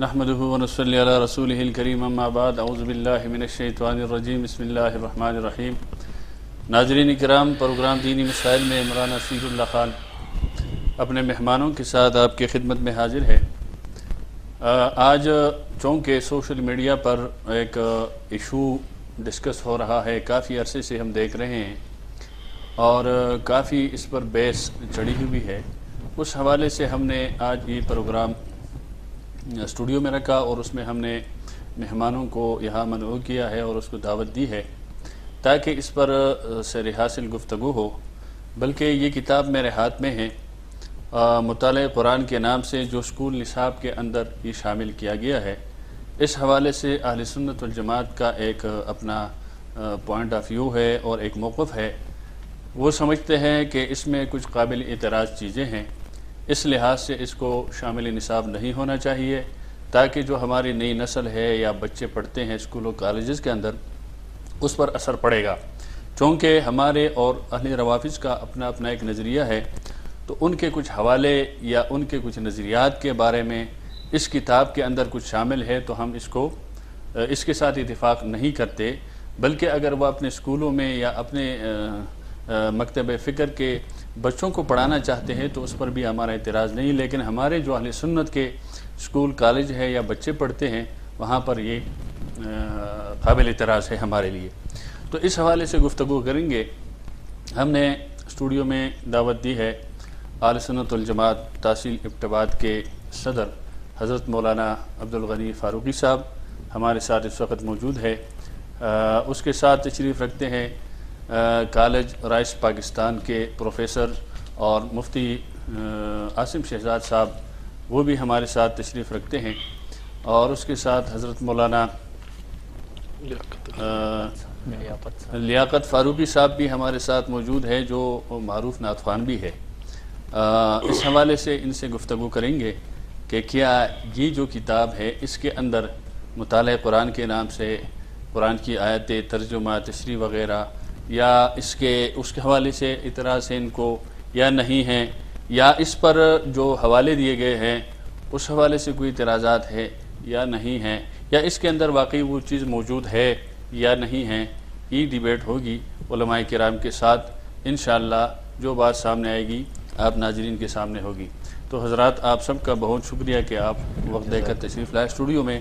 نحمده ونصلي على رسوله الكريم اما بعد اعوذ باللہ من الشیطان الرجیم بسم اللہ الرحمن الرحیم۔ ناظرین کرام، پروگرام دینی مسائل میں مولانا اسیر اللہ خان اپنے مہمانوں کے ساتھ آپ کی خدمت میں حاضر ہے۔ آج چونکہ سوشل میڈیا پر ایک ایشو ڈسکس ہو رہا ہے، کافی عرصے سے ہم دیکھ رہے ہیں اور کافی اس پر بحث چڑھی ہوئی ہے، اس حوالے سے ہم نے آج یہ پروگرام اسٹوڈیو میں رکھا اور اس میں ہم نے مہمانوں کو یہاں مدعو کیا ہے اور اس کو دعوت دی ہے تاکہ اس پر سیر حاصل گفتگو ہو۔ بلکہ یہ کتاب میرے ہاتھ میں ہے، مطالعہ قرآن کے نام سے، جو اسکول نصاب کے اندر یہ شامل کیا گیا ہے۔ اس حوالے سے اہل سنت والجماعت کا ایک اپنا پوائنٹ آف ویو ہے اور ایک موقف ہے۔ وہ سمجھتے ہیں کہ اس میں کچھ قابل اعتراض چیزیں ہیں، اس لحاظ سے اس کو شامل نصاب نہیں ہونا چاہیے تاکہ جو ہماری نئی نسل ہے یا بچے پڑھتے ہیں اسکولوں کالجز کے اندر اس پر اثر پڑے گا۔ چونکہ ہمارے اور اہل روافظ کا اپنا اپنا ایک نظریہ ہے، تو ان کے کچھ حوالے یا ان کے کچھ نظریات کے بارے میں اس کتاب کے اندر کچھ شامل ہے تو ہم اس کے ساتھ اتفاق نہیں کرتے، بلکہ اگر وہ اپنے اسکولوں میں یا اپنے مکتب فکر کے بچوں کو پڑھانا چاہتے ہیں تو اس پر بھی ہمارا اعتراض نہیں، لیکن ہمارے جو اہل سنت کے اسکول کالج ہے یا بچے پڑھتے ہیں وہاں پر یہ قابل اعتراض ہے ہمارے لیے۔ تو اس حوالے سے گفتگو کریں گے۔ ہم نے اسٹوڈیو میں دعوت دی ہے اہل سنت والجماعت تحصیل ابٹباد کے صدر حضرت مولانا عبدالغنی فاروقی صاحب ہمارے ساتھ اس وقت موجود ہے۔ اس کے ساتھ تشریف رکھتے ہیں کالج رائس پاکستان کے پروفیسر اور مفتی عاصم شہزاد صاحب، وہ بھی ہمارے ساتھ تشریف رکھتے ہیں، اور اس کے ساتھ حضرت مولانا لیاقت فاروقی صاحب بھی ہمارے ساتھ موجود ہے، جو معروف نعت خوان بھی ہے۔ اس حوالے سے ان سے گفتگو کریں گے کہ کیا یہ جو کتاب ہے اس کے اندر مطالعہ قرآن کے نام سے قرآن کی آیتیں، ترجمہ، تشریح وغیرہ، یا اس کے حوالے سے اعتراض ہے ان کو یا نہیں ہیں، یا اس پر جو حوالے دیے گئے ہیں اس حوالے سے کوئی اعتراضات ہے یا نہیں ہیں، یا اس کے اندر واقعی وہ چیز موجود ہے یا نہیں ہے۔ یہ ڈیبیٹ ہوگی علماء کرام کے ساتھ، انشاءاللہ جو بات سامنے آئے گی آپ ناظرین کے سامنے ہوگی۔ تو حضرات، آپ سب کا بہت شکریہ کہ آپ وقت دے کر تشریف لائے اسٹوڈیو میں۔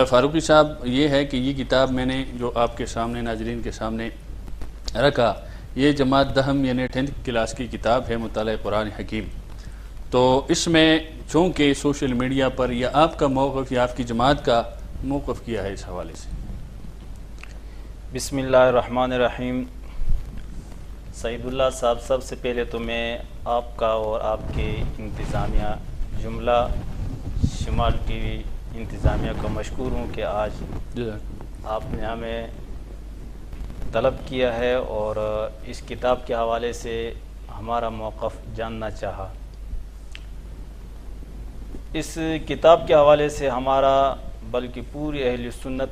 فاروقی صاحب، یہ ہے کہ یہ کتاب میں نے جو آپ کے سامنے ناظرین کے سامنے رکھا، یہ جماعت دہم یعنی 10th کلاس کی کتاب ہے، مطالعہ قرآن حکیم۔ تو اس میں چونکہ سوشل میڈیا پر یا آپ کا موقف یا آپ کی جماعت کا موقف کیا ہے اس حوالے سے؟ بسم اللہ الرحمن الرحیم۔ سعید اللہ صاحب، سب سے پہلے تو میں آپ کا اور آپ کے انتظامیہ جملہ شمال ٹی وی انتظامیہ کا مشکور ہوں کہ آج آپ نے ہمیں طلب کیا ہے اور اس کتاب کے حوالے سے ہمارا موقف جاننا چاہا۔ اس کتاب کے حوالے سے ہمارا بلکہ پوری اہل سنت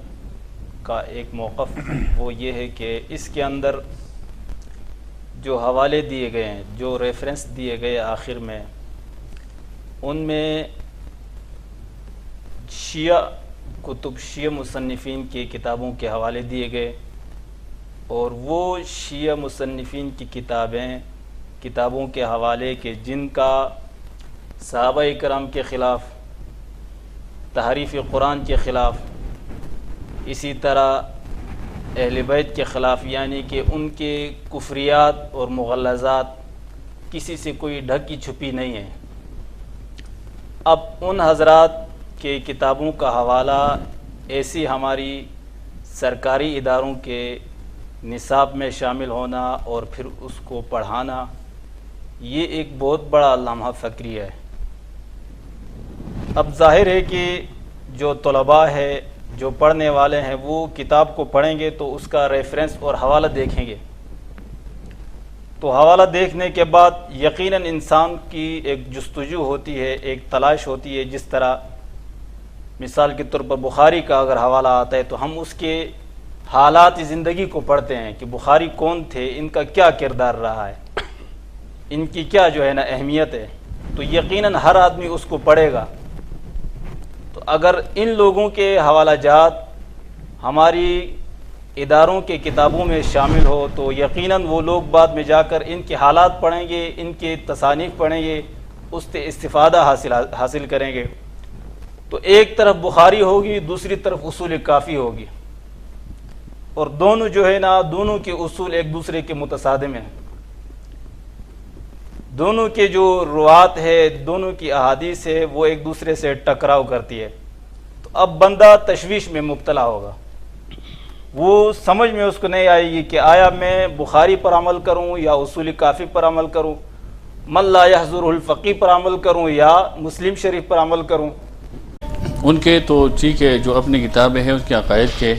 کا ایک موقف وہ یہ ہے کہ اس کے اندر جو حوالے دیے گئے ہیں، جو ریفرنس دیے گئے آخر میں، ان میں شیعہ کتب، شیعہ مصنفین کی کتابوں کے حوالے دیے گئے، اور وہ شیعہ مصنفین کی کتابوں کے حوالے کے جن کا صحابہ کرام کے خلاف، تحریف قرآن کے خلاف، اسی طرح اہل بیت کے خلاف، یعنی کہ ان کے کفریات اور مغلظات کسی سے کوئی ڈھکی چھپی نہیں ہے۔ اب ان حضرات کے کتابوں کا حوالہ ایسی ہماری سرکاری اداروں کے نصاب میں شامل ہونا اور پھر اس کو پڑھانا، یہ ایک بہت بڑا لمحہ فکری ہے۔ اب ظاہر ہے کہ جو طلباء ہے، جو پڑھنے والے ہیں، وہ کتاب کو پڑھیں گے تو اس کا ریفرنس اور حوالہ دیکھیں گے، تو حوالہ دیکھنے کے بعد یقیناً انسان کی ایک جستجو ہوتی ہے، ایک تلاش ہوتی ہے۔ جس طرح مثال کے طور پر بخاری کا اگر حوالہ آتا ہے تو ہم اس کے حالات زندگی کو پڑھتے ہیں کہ بخاری کون تھے، ان کا کیا کردار رہا ہے، ان کی کیا اہمیت ہے، تو یقیناً ہر آدمی اس کو پڑھے گا۔ تو اگر ان لوگوں کے حوالہ جات ہماری اداروں کے کتابوں میں شامل ہو تو یقیناً وہ لوگ بعد میں جا کر ان کے حالات پڑھیں گے، ان کے تصانیف پڑھیں گے، اس سے استفادہ حاصل کریں گے. تو ایک طرف بخاری ہوگی، دوسری طرف اصول کافی ہوگی، اور دونوں جو ہے نا، دونوں کے اصول ایک دوسرے کے متصادم ہیں. دونوں کے جو روات ہے، دونوں کی احادیث ہے، وہ ایک دوسرے سے ٹکراؤ کرتی ہے. تو اب بندہ تشویش میں مبتلا ہوگا، وہ سمجھ میں اس کو نہیں آئے گی کہ آیا میں بخاری پر عمل کروں یا اصول کافی پر عمل کروں، من لا یحضرہ الفقیہ پر عمل کروں یا مسلم شریف پر عمل کروں. ان کے تو ٹھیک ہے، جو اپنی کتابیں ہیں اس کے عقائد کے،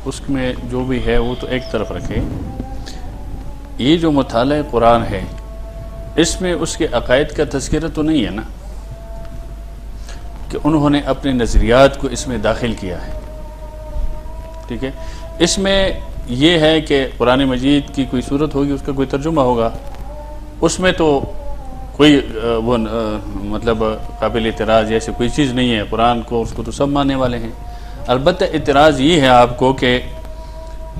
اس میں جو بھی ہے وہ تو ایک طرف رکھے. یہ جو مطالعہ قرآن ہے اس میں اس کے عقائد کا تذکرہ تو نہیں ہے نا، کہ انہوں نے اپنے نظریات کو اس میں داخل کیا ہے. ٹھیک ہے، اس میں یہ ہے کہ قرآن مجید کی کوئی صورت ہوگی، اس کا کوئی ترجمہ ہوگا، اس میں تو کوئی وہ مطلب قابل اعتراض ایسے کوئی چیز نہیں ہے. قرآن کو اس کو تو سب ماننے والے ہیں. البتہ اعتراض یہ ہے آپ کو کہ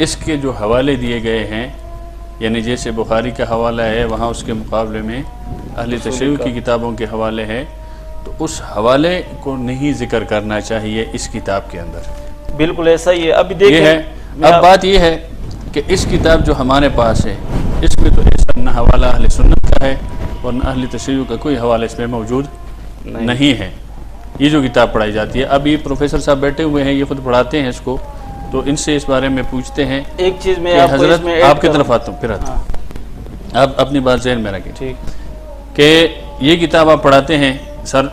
اس کے جو حوالے دیے گئے ہیں، یعنی جیسے بخاری کا حوالہ ہے، وہاں اس کے مقابلے میں اہل تشیع کی کتابوں کے حوالے ہیں، تو اس حوالے کو نہیں ذکر کرنا چاہیے اس کتاب کے اندر. بالکل ایسا ہی ہے. ابھی دیکھیں، یہ ہے. اب بات یہ ہے کہ اس کتاب جو ہمارے پاس ہے اس میں تو ایسا نہ حوالہ اہل سنت کا ہے اور نہ اہل تشیع کا کوئی حوالہ اس میں موجود نہیں ہے. یہ جو کتاب پڑھائی جاتی ہے، اب یہ پروفیسر صاحب بیٹھے ہوئے ہیں، یہ خود پڑھاتے ہیں اس کو، تو ان سے اس بارے میں پوچھتے ہیں. ایک چیز میں حضرت آپ کی طرف آتا ہوں، پھر آتا ہوں، آپ اپنی بات ذہن میں رکھیں کہ یہ کتاب آپ پڑھاتے ہیں. سر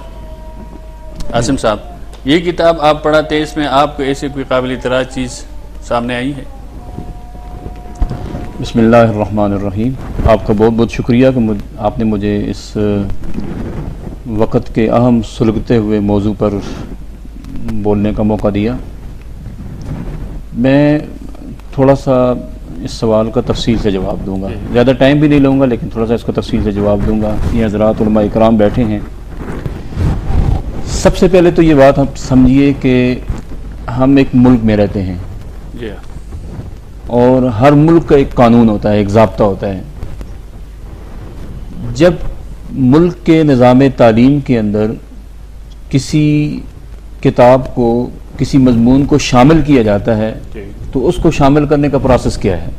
عاصم صاحب، یہ کتاب آپ پڑھاتے ہیں، اس میں آپ کو ایسے کوئی قابل اعتراض چیز سامنے آئی ہے؟ بسم اللہ الرحمن الرحیم. آپ کا بہت بہت شکریہ کہ آپ نے مجھے اس وقت کے اہم سلگتے ہوئے موضوع پر بولنے کا موقع دیا. میں تھوڑا سا اس سوال کا تفصیل سے جواب دوں گا، زیادہ ٹائم بھی نہیں لوں گا، لیکن تھوڑا سا اس کا تفصیل سے جواب دوں گا. یہ حضرات علماء اکرام بیٹھے ہیں. سب سے پہلے تو یہ بات ہم سمجھیے کہ ہم ایک ملک میں رہتے ہیں، اور ہر ملک کا ایک قانون ہوتا ہے، ایک ضابطہ ہوتا ہے. جب ملک کے نظام تعلیم کے اندر کسی کتاب کو، کسی مضمون کو شامل کیا جاتا ہے تو اس کو شامل کرنے کا پروسیس کیا ہے.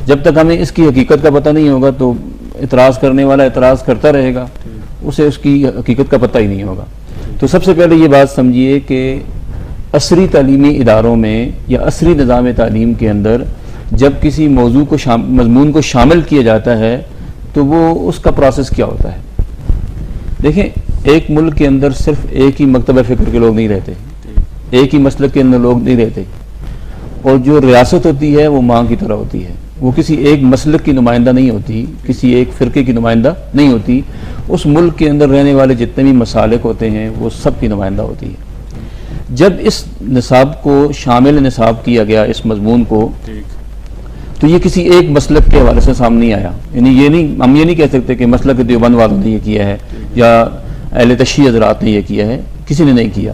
جب تک ہمیں اس کی حقیقت کا پتہ نہیں ہوگا تو اعتراض کرنے والا اعتراض کرتا رہے گا، اسے اس کی حقیقت کا پتہ ہی نہیں ہوگا. تو سب سے پہلے یہ بات سمجھیے کہ عصری تعلیمی اداروں میں یا عصری نظام تعلیم کے اندر جب کسی موضوع کو مضمون کو شامل کیا جاتا ہے تو وہ اس کا پروسیس کیا ہوتا ہے. دیکھیں، ایک ملک کے اندر صرف ایک ہی مکتبہ فکر کے لوگ نہیں رہتے، ایک ہی مسلک کے اندر لوگ نہیں رہتے، اور جو ریاست ہوتی ہے وہ ماں کی طرح ہوتی ہے. وہ کسی ایک مسلک کی نمائندہ نہیں ہوتی، کسی ایک فرقے کی نمائندہ نہیں ہوتی. اس ملک کے اندر رہنے والے جتنے بھی مسالک ہوتے ہیں وہ سب کی نمائندہ ہوتی ہے. جب اس نصاب کو شامل نصاب کیا گیا، اس مضمون کو، تو یہ کسی ایک مسلک کے حوالے سے سامنے نہیں آیا. یعنی ہم یہ نہیں کہہ سکتے کہ مسلک دیوبند والوں نے یہ کیا ہے یا اہل تشیع حضرات نے یہ کیا ہے، کسی نے نہیں کیا.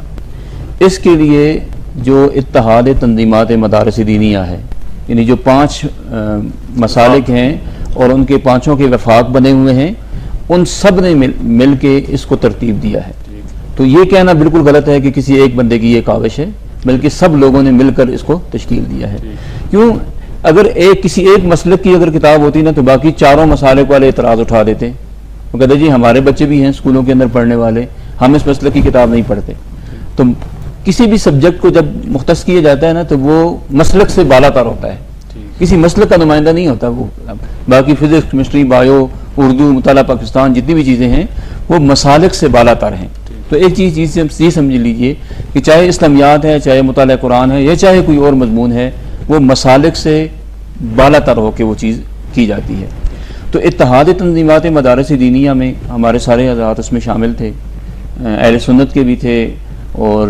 اس کے لیے جو اتحاد تنظیمات مدارس دینیہ ہے، یعنی جو 5 مسالک ہیں اور ان کے 5 کے وفاق بنے ہوئے ہیں، ان سب نے مل کے اس کو ترتیب دیا ہے. تو یہ کہنا بالکل غلط ہے کہ کسی ایک بندے کی یہ کاوش ہے، بلکہ سب لوگوں نے مل کر اس کو تشکیل دیا ہے. کیوں؟ اگر کسی ایک مسلک کی اگر کتاب ہوتی نا تو باقی 4 مسالک والے اعتراض اٹھا دیتے. وہ کہتے جی ہمارے بچے بھی ہیں اسکولوں کے اندر پڑھنے والے، ہم اس مسلک کی کتاب نہیں پڑھتے. تو کسی بھی سبجیکٹ کو جب مختص کیا جاتا ہے نا تو وہ مسلک سے بالا تر ہوتا ہے، کسی مسلک کا نمائندہ نہیں ہوتا. وہ باقی فزکس، کیمسٹری، بایو، اردو، مطالعہ پاکستان، جتنی بھی چیزیں ہیں وہ مسالک سے بالا تر ہیں. تو ایک چیز یہ سمجھ لیجئے کہ چاہے اسلامیات ہے، چاہے مطالعہ قرآن ہے، یا چاہے کوئی اور مضمون ہے، وہ مسالک سے بالا تر ہو کے وہ چیز کی جاتی ہے. تو اتحاد تنظیمات مدارس دینیہ میں ہمارے سارے حضرات اس میں شامل تھے، اہل سنت کے بھی تھے اور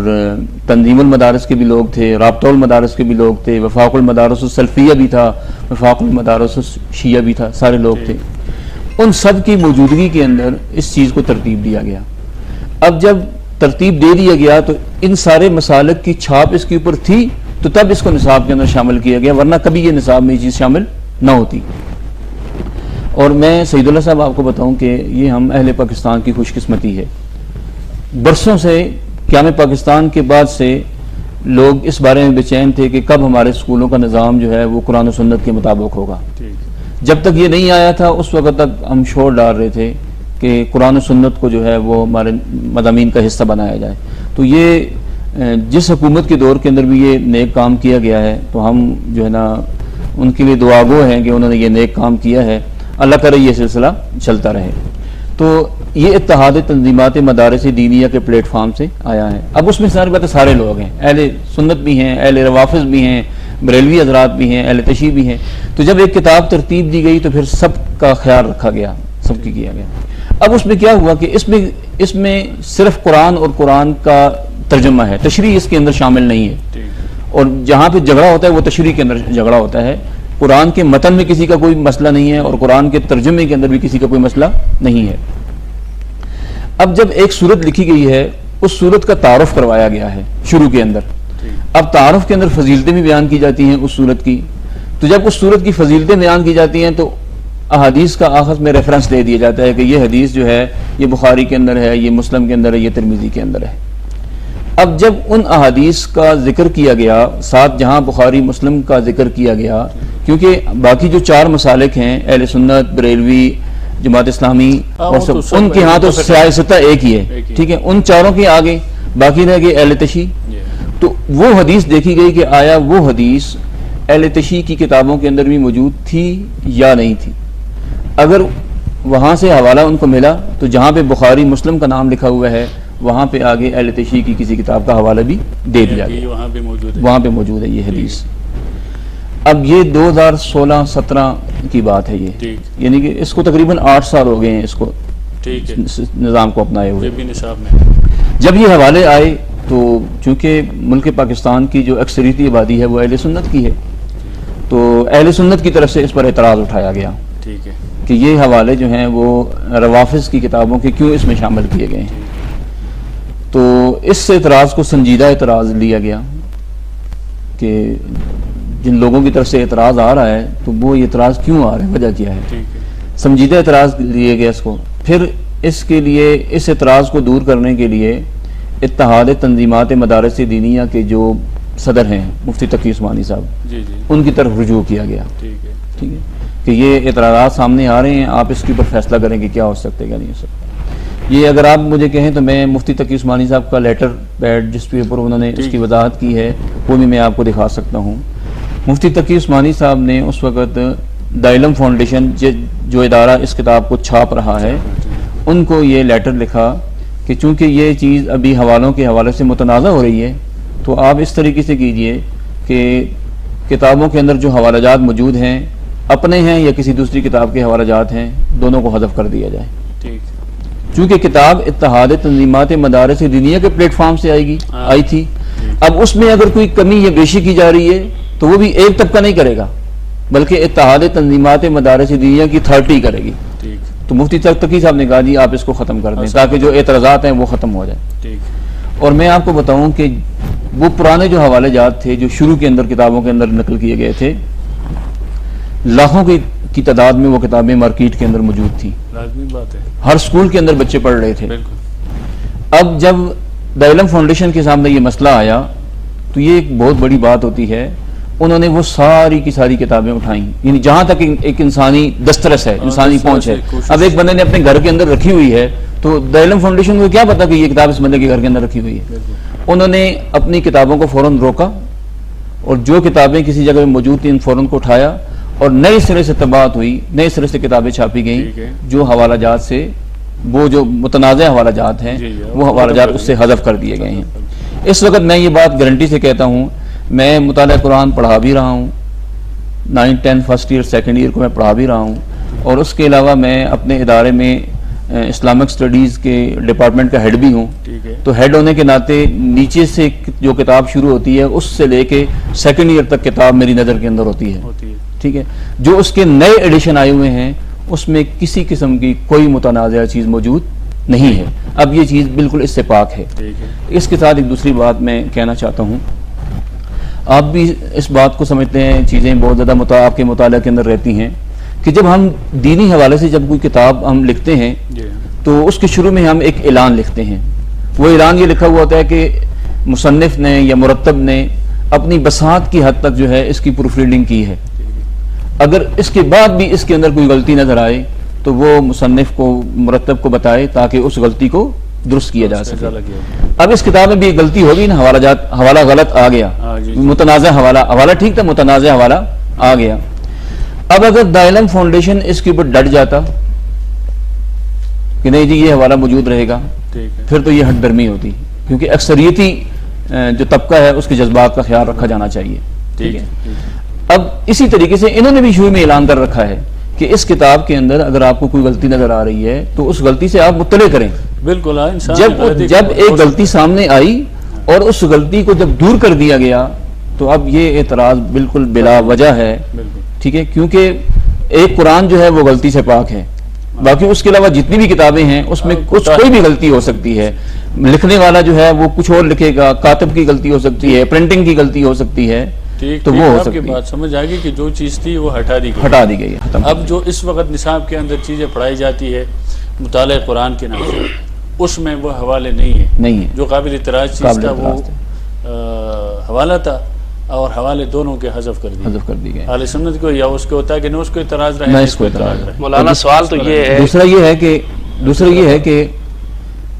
تنظیم المدارس کے بھی لوگ تھے، رابطہ المدارس کے بھی لوگ تھے، وفاق المدارس السلفیہ بھی تھا، وفاق المدارس الشیعہ بھی تھا، سارے لوگ تھے. ان سب کی موجودگی کے اندر اس چیز کو ترتیب دیا گیا. اب جب ترتیب دے دیا گیا تو ان سارے مسالک کی چھاپ اس کے اوپر تھی تو تب اس کو نصاب کے اندر شامل کیا گیا، ورنہ کبھی یہ نصاب میں یہ چیز شامل نہ ہوتی۔ اور میں سعید اللہ صاحب آپ کو بتاؤں کہ یہ ہم اہل پاکستان کی خوش قسمتی ہے، برسوں سے قیام پاکستان کے بعد سے لوگ اس بارے میں بے چین تھے کہ کب ہمارے اسکولوں کا نظام جو ہے وہ قرآن و سنت کے مطابق ہوگا۔ جب تک یہ نہیں آیا تھا اس وقت تک ہم شور ڈال رہے تھے کہ قرآن و سنت کو جو ہے وہ ہمارے مضامین کا حصہ بنایا جائے۔ تو یہ جس حکومت کے دور کے اندر بھی یہ نیک کام کیا گیا ہے تو ہم جو ہے نا ان کے لیے دعا گو ہیں کہ انہوں نے یہ نیک کام کیا ہے، اللہ کرے یہ سلسلہ چلتا رہے۔ تو یہ اتحاد تنظیمات مدارس دینیہ کے پلیٹ فارم سے آیا ہے۔ اب اس میں ساری باتیں سارے لوگ ہیں، اہل سنت بھی ہیں، اہل روافظ بھی ہیں، بریلوی حضرات بھی ہیں، اہل تشیع بھی ہیں۔ تو جب ایک کتاب ترتیب دی گئی تو پھر سب کا خیال رکھا گیا، سب کی کیا گیا۔ اب اس میں کیا ہوا کہ اس میں صرف قرآن اور قرآن کا ترجمہ ہے، تشریح اس کے اندر شامل نہیں ہے، اور جہاں پہ جھگڑا ہوتا ہے وہ تشریح کے اندر جھگڑا ہوتا ہے۔ قرآن کے متن میں کسی کا کوئی مسئلہ نہیں ہے اور قرآن کے ترجمے کے اندر بھی کسی کا کوئی مسئلہ نہیں ہے۔ اب جب ایک سورت لکھی گئی ہے اس سورت کا تعارف کروایا گیا ہے شروع کے اندر، اب تعارف کے اندر فضیلتیں بھی بیان کی جاتی ہیں اس سورت کی، تو جب اس سورت کی فضیلتیں بیان کی جاتی ہیں تو احادیث کا آخر میں ریفرنس دے دیا جاتا ہے کہ یہ حدیث جو ہے یہ بخاری کے اندر ہے، یہ مسلم کے اندر ہے، یہ ترمذی کے اندر ہے۔ اب جب ان احادیث کا ذکر کیا گیا، ساتھ جہاں بخاری مسلم کا ذکر کیا گیا، کیونکہ باقی جو 4 مسالک ہیں اہل سنت، بریلوی، جماعت اسلامی اور سب، ان کے ہاں تو سیاستہ ایک ہی ہے، ٹھیک ہے، ان 4 کے آگے باقی رہ گئے اہل تشیع۔ تو وہ حدیث دیکھی گئی کہ آیا وہ حدیث اہل تشیع کی کتابوں کے اندر بھی موجود تھی یا نہیں تھی۔ اگر وہاں سے حوالہ ان کو ملا تو جہاں پہ بخاری مسلم کا نام لکھا ہوا ہے وہاں پہ آگے اہل تشیع کی کسی کتاب کا حوالہ بھی دے دیا گیا، وہاں پہ موجود ہے یہ حدیث۔ اب یہ 2016-17 کی بات ہے، یہ یعنی کہ اس کو تقریباً 8 سال ہو گئے ہیں اس کو نظام کو اپنائے ہوئے۔ جب یہ حوالے آئے تو چونکہ ملک پاکستان کی جو اکثریتی آبادی ہے وہ اہل سنت کی ہے، تو اہل سنت کی طرف سے اس پر اعتراض اٹھایا گیا کہ یہ حوالے جو ہیں وہ روافظ کی کتابوں کے کیوں اس میں شامل کیے گئے ہیں۔ تو اس اعتراض کو سنجیدہ اعتراض لیا گیا کہ جن لوگوں کی طرف سے اعتراض آ رہا ہے تو وہ اعتراض کیوں آ رہا ہے، وجہ کیا ہے، سنجیدہ اعتراض لیا گیا اس کو۔ پھر اس کے لیے اس اعتراض کو دور کرنے کے لیے اتحاد تنظیمات مدارس دینیہ کے جو صدر ہیں مفتی تقی عثمانی صاحب، ان کی طرف رجوع کیا گیا، ٹھیک ہے، کہ یہ اعتراضات سامنے آ رہے ہیں، آپ اس کے اوپر فیصلہ کریں کہ کیا ہو سکتا ہے کیا نہیں ہو سکتا۔ یہ اگر آپ مجھے کہیں تو میں مفتی تقی عثمانی صاحب کا لیٹر پیڈ جس کے اوپر انہوں نے اس کی وضاحت کی ہے وہ بھی میں آپ کو دکھا سکتا ہوں۔ مفتی تقی عثمانی صاحب نے اس وقت دائلم فاؤنڈیشن جو ادارہ اس کتاب کو چھاپ رہا ہے ان کو یہ لیٹر لکھا کہ چونکہ یہ چیز ابھی حوالوں کے حوالے سے متنازع ہو رہی ہے تو آپ اس طریقے سے کیجئے کہ کتابوں کے اندر جو حوالہ جات موجود ہیں اپنے ہیں یا کسی دوسری کتاب کے حوالہ جات ہیں دونوں کو حذف کر دیا جائے، چونکہ کتاب اتحاد تنظیمات مدارس دینیہ کے پلیٹ فارم سے آئی تھی۔ اب اس میں اگر کوئی کمی یا بیشی کی جا رہی ہے تو وہ بھی ایک طبقہ نہیں کرے گا بلکہ اتحاد تنظیمات مدارس دینیہ کی 30 کرے گی۔ تو مفتی تقی صاحب نے کہا جی آپ اس کو ختم کر دیں تاکہ جو اعتراضات ہیں وہ ختم ہو جائیں۔ اور میں آپ کو بتاؤں کہ وہ پرانے جو حوالے جات تھے جو شروع کے اندر کتابوں کے اندر نقل کیے گئے تھے، لاکھوں کی تعداد میں وہ کتابیں مارکیٹ کے اندر موجود تھیں، ہر سکول کے اندر بچے پڑھ رہے تھے۔ اب جب دائلم فاؤنڈیشن کے سامنے یہ مسئلہ آیا تو یہ ایک بہت بڑی بات ہوتی ہے، انہوں نے وہ ساری کی ساری کتابیں اٹھائیں، یعنی جہاں تک ایک انسانی دسترس ہے، انسانی پہنچ ہے۔ اب ایک بندے نے اپنے گھر کے اندر رکھی ہوئی ہے تو دائلم فاؤنڈیشن کو کیا پتا کہ یہ کتاب اس بندے کے گھر کے اندر رکھی ہوئی ہے۔ انہوں نے اپنی کتابوں کو فوراً روکا اور جو کتابیں کسی جگہ میں موجود تھیں ان فوراً کو اٹھایا اور نئے سرے سے طباعت ہوئی، نئے سرے سے کتابیں چھاپی گئیں جو حوالہ جات سے، وہ جو متنازع حوالہ جات ہیں وہ حوالہ جات اس سے حذف کر دیے گئے ہیں۔ اس وقت میں یہ بات گارنٹی سے کہتا ہوں، میں مطالعہ قرآن پڑھا بھی رہا ہوں، 9, 10 فرسٹ ایئر سیکنڈ ایئر کو میں پڑھا بھی رہا ہوں، اور اس کے علاوہ میں اپنے ادارے میں اسلامک اسٹڈیز کے ڈپارٹمنٹ کا ہیڈ بھی ہوں۔ تو ہیڈ ہونے کے ناطے نیچے سے جو کتاب شروع ہوتی ہے اس سے لے کے سیکنڈ ایئر تک کتاب میری نظر کے اندر ہوتی ہے، ٹھیک ہے۔ جو اس کے نئے ایڈیشن آئے ہوئے ہیں اس میں کسی قسم کی کوئی متنازع چیز موجود نہیں ہے. اب یہ چیز بالکل اس سے پاک ہے. ٹھیک ہے. اس کے ساتھ ایک دوسری بات میں کہنا چاہتا ہوں, آپ بھی اس بات کو سمجھتے ہیں, چیزیں بہت زیادہ آپ کے مطالعہ کے اندر رہتی ہیں کہ جب ہم دینی حوالے سے جب کوئی کتاب ہم لکھتے ہیں تو اس کے شروع میں ہم ایک اعلان لکھتے ہیں. وہ اعلان یہ لکھا ہوا ہوتا ہے کہ مصنف نے یا مرتب نے اپنی بساط کی حد تک جو ہے اس کی پروف ریڈنگ کی ہے. اگر اس کے بعد بھی اس کے اندر کوئی غلطی نظر آئے تو وہ مصنف کو مرتب کو بتائے تاکہ اس غلطی کو درست کیا جا سکے. اب اس کتاب میں بھی ایک غلطی ہوگی نا, حوالہ غلط آ گیا, متنازع حوالہ ٹھیک تھا, متنازع حوالہ آ گیا. اب اگر دا علم فاؤنڈیشن اس کے اوپر ڈٹ جاتا کہ نہیں جی یہ حوالہ موجود رہے گا, پھر تو یہ ہٹ درمی ہوتی, کیونکہ اکثریتی جو طبقہ ہے اس کے جذبات کا خیال رکھا جانا چاہیے. ٹھیک ہے. اب اسی طریقے سے انہوں نے بھی شروع میں اعلان کر رکھا ہے کہ اس کتاب کے اندر اگر آپ کو کوئی غلطی نظر آ رہی ہے تو اس غلطی سے آپ مطلع کریں. بالکل. جب ایک غلطی سامنے آئی اور اس غلطی کو جب دور کر دیا گیا تو اب یہ اعتراض بالکل بلا وجہ ہے. ٹھیک ہے, کیونکہ ایک قرآن جو ہے وہ غلطی سے پاک ہے, باقی اس کے علاوہ جتنی بھی کتابیں ہیں اس میں کوئی بھی غلطی ہو سکتی ہے. لکھنے والا جو ہے وہ کچھ اور لکھے گا, کاتب کی غلطی ہو سکتی ہے, پرنٹنگ کی غلطی ہو سکتی ہے, تو وہ ہو سکتی ہے. بات سمجھ آ گئی کہ جو چیز تھی وہ ہٹا دی گئی. اب جو اس وقت نصاب کے اندر چیزیں پڑھائی جاتی ہے مطالعہ قرآن کے نام سے, اس میں وہ حوالے نہیں ہیں. جو قابل اعتراض چیز تھا وہ حوالہ تھا, اور حوالے دونوں کے حذف کر دی گئے. اہل سنت کو یا اس کو ہوتا ہے کہ نہ اس کو اعتراض رہے, نہ اس کو اعتراض رہے. مولانا سوال تو یہ ہے, دوسرا یہ ہے کہ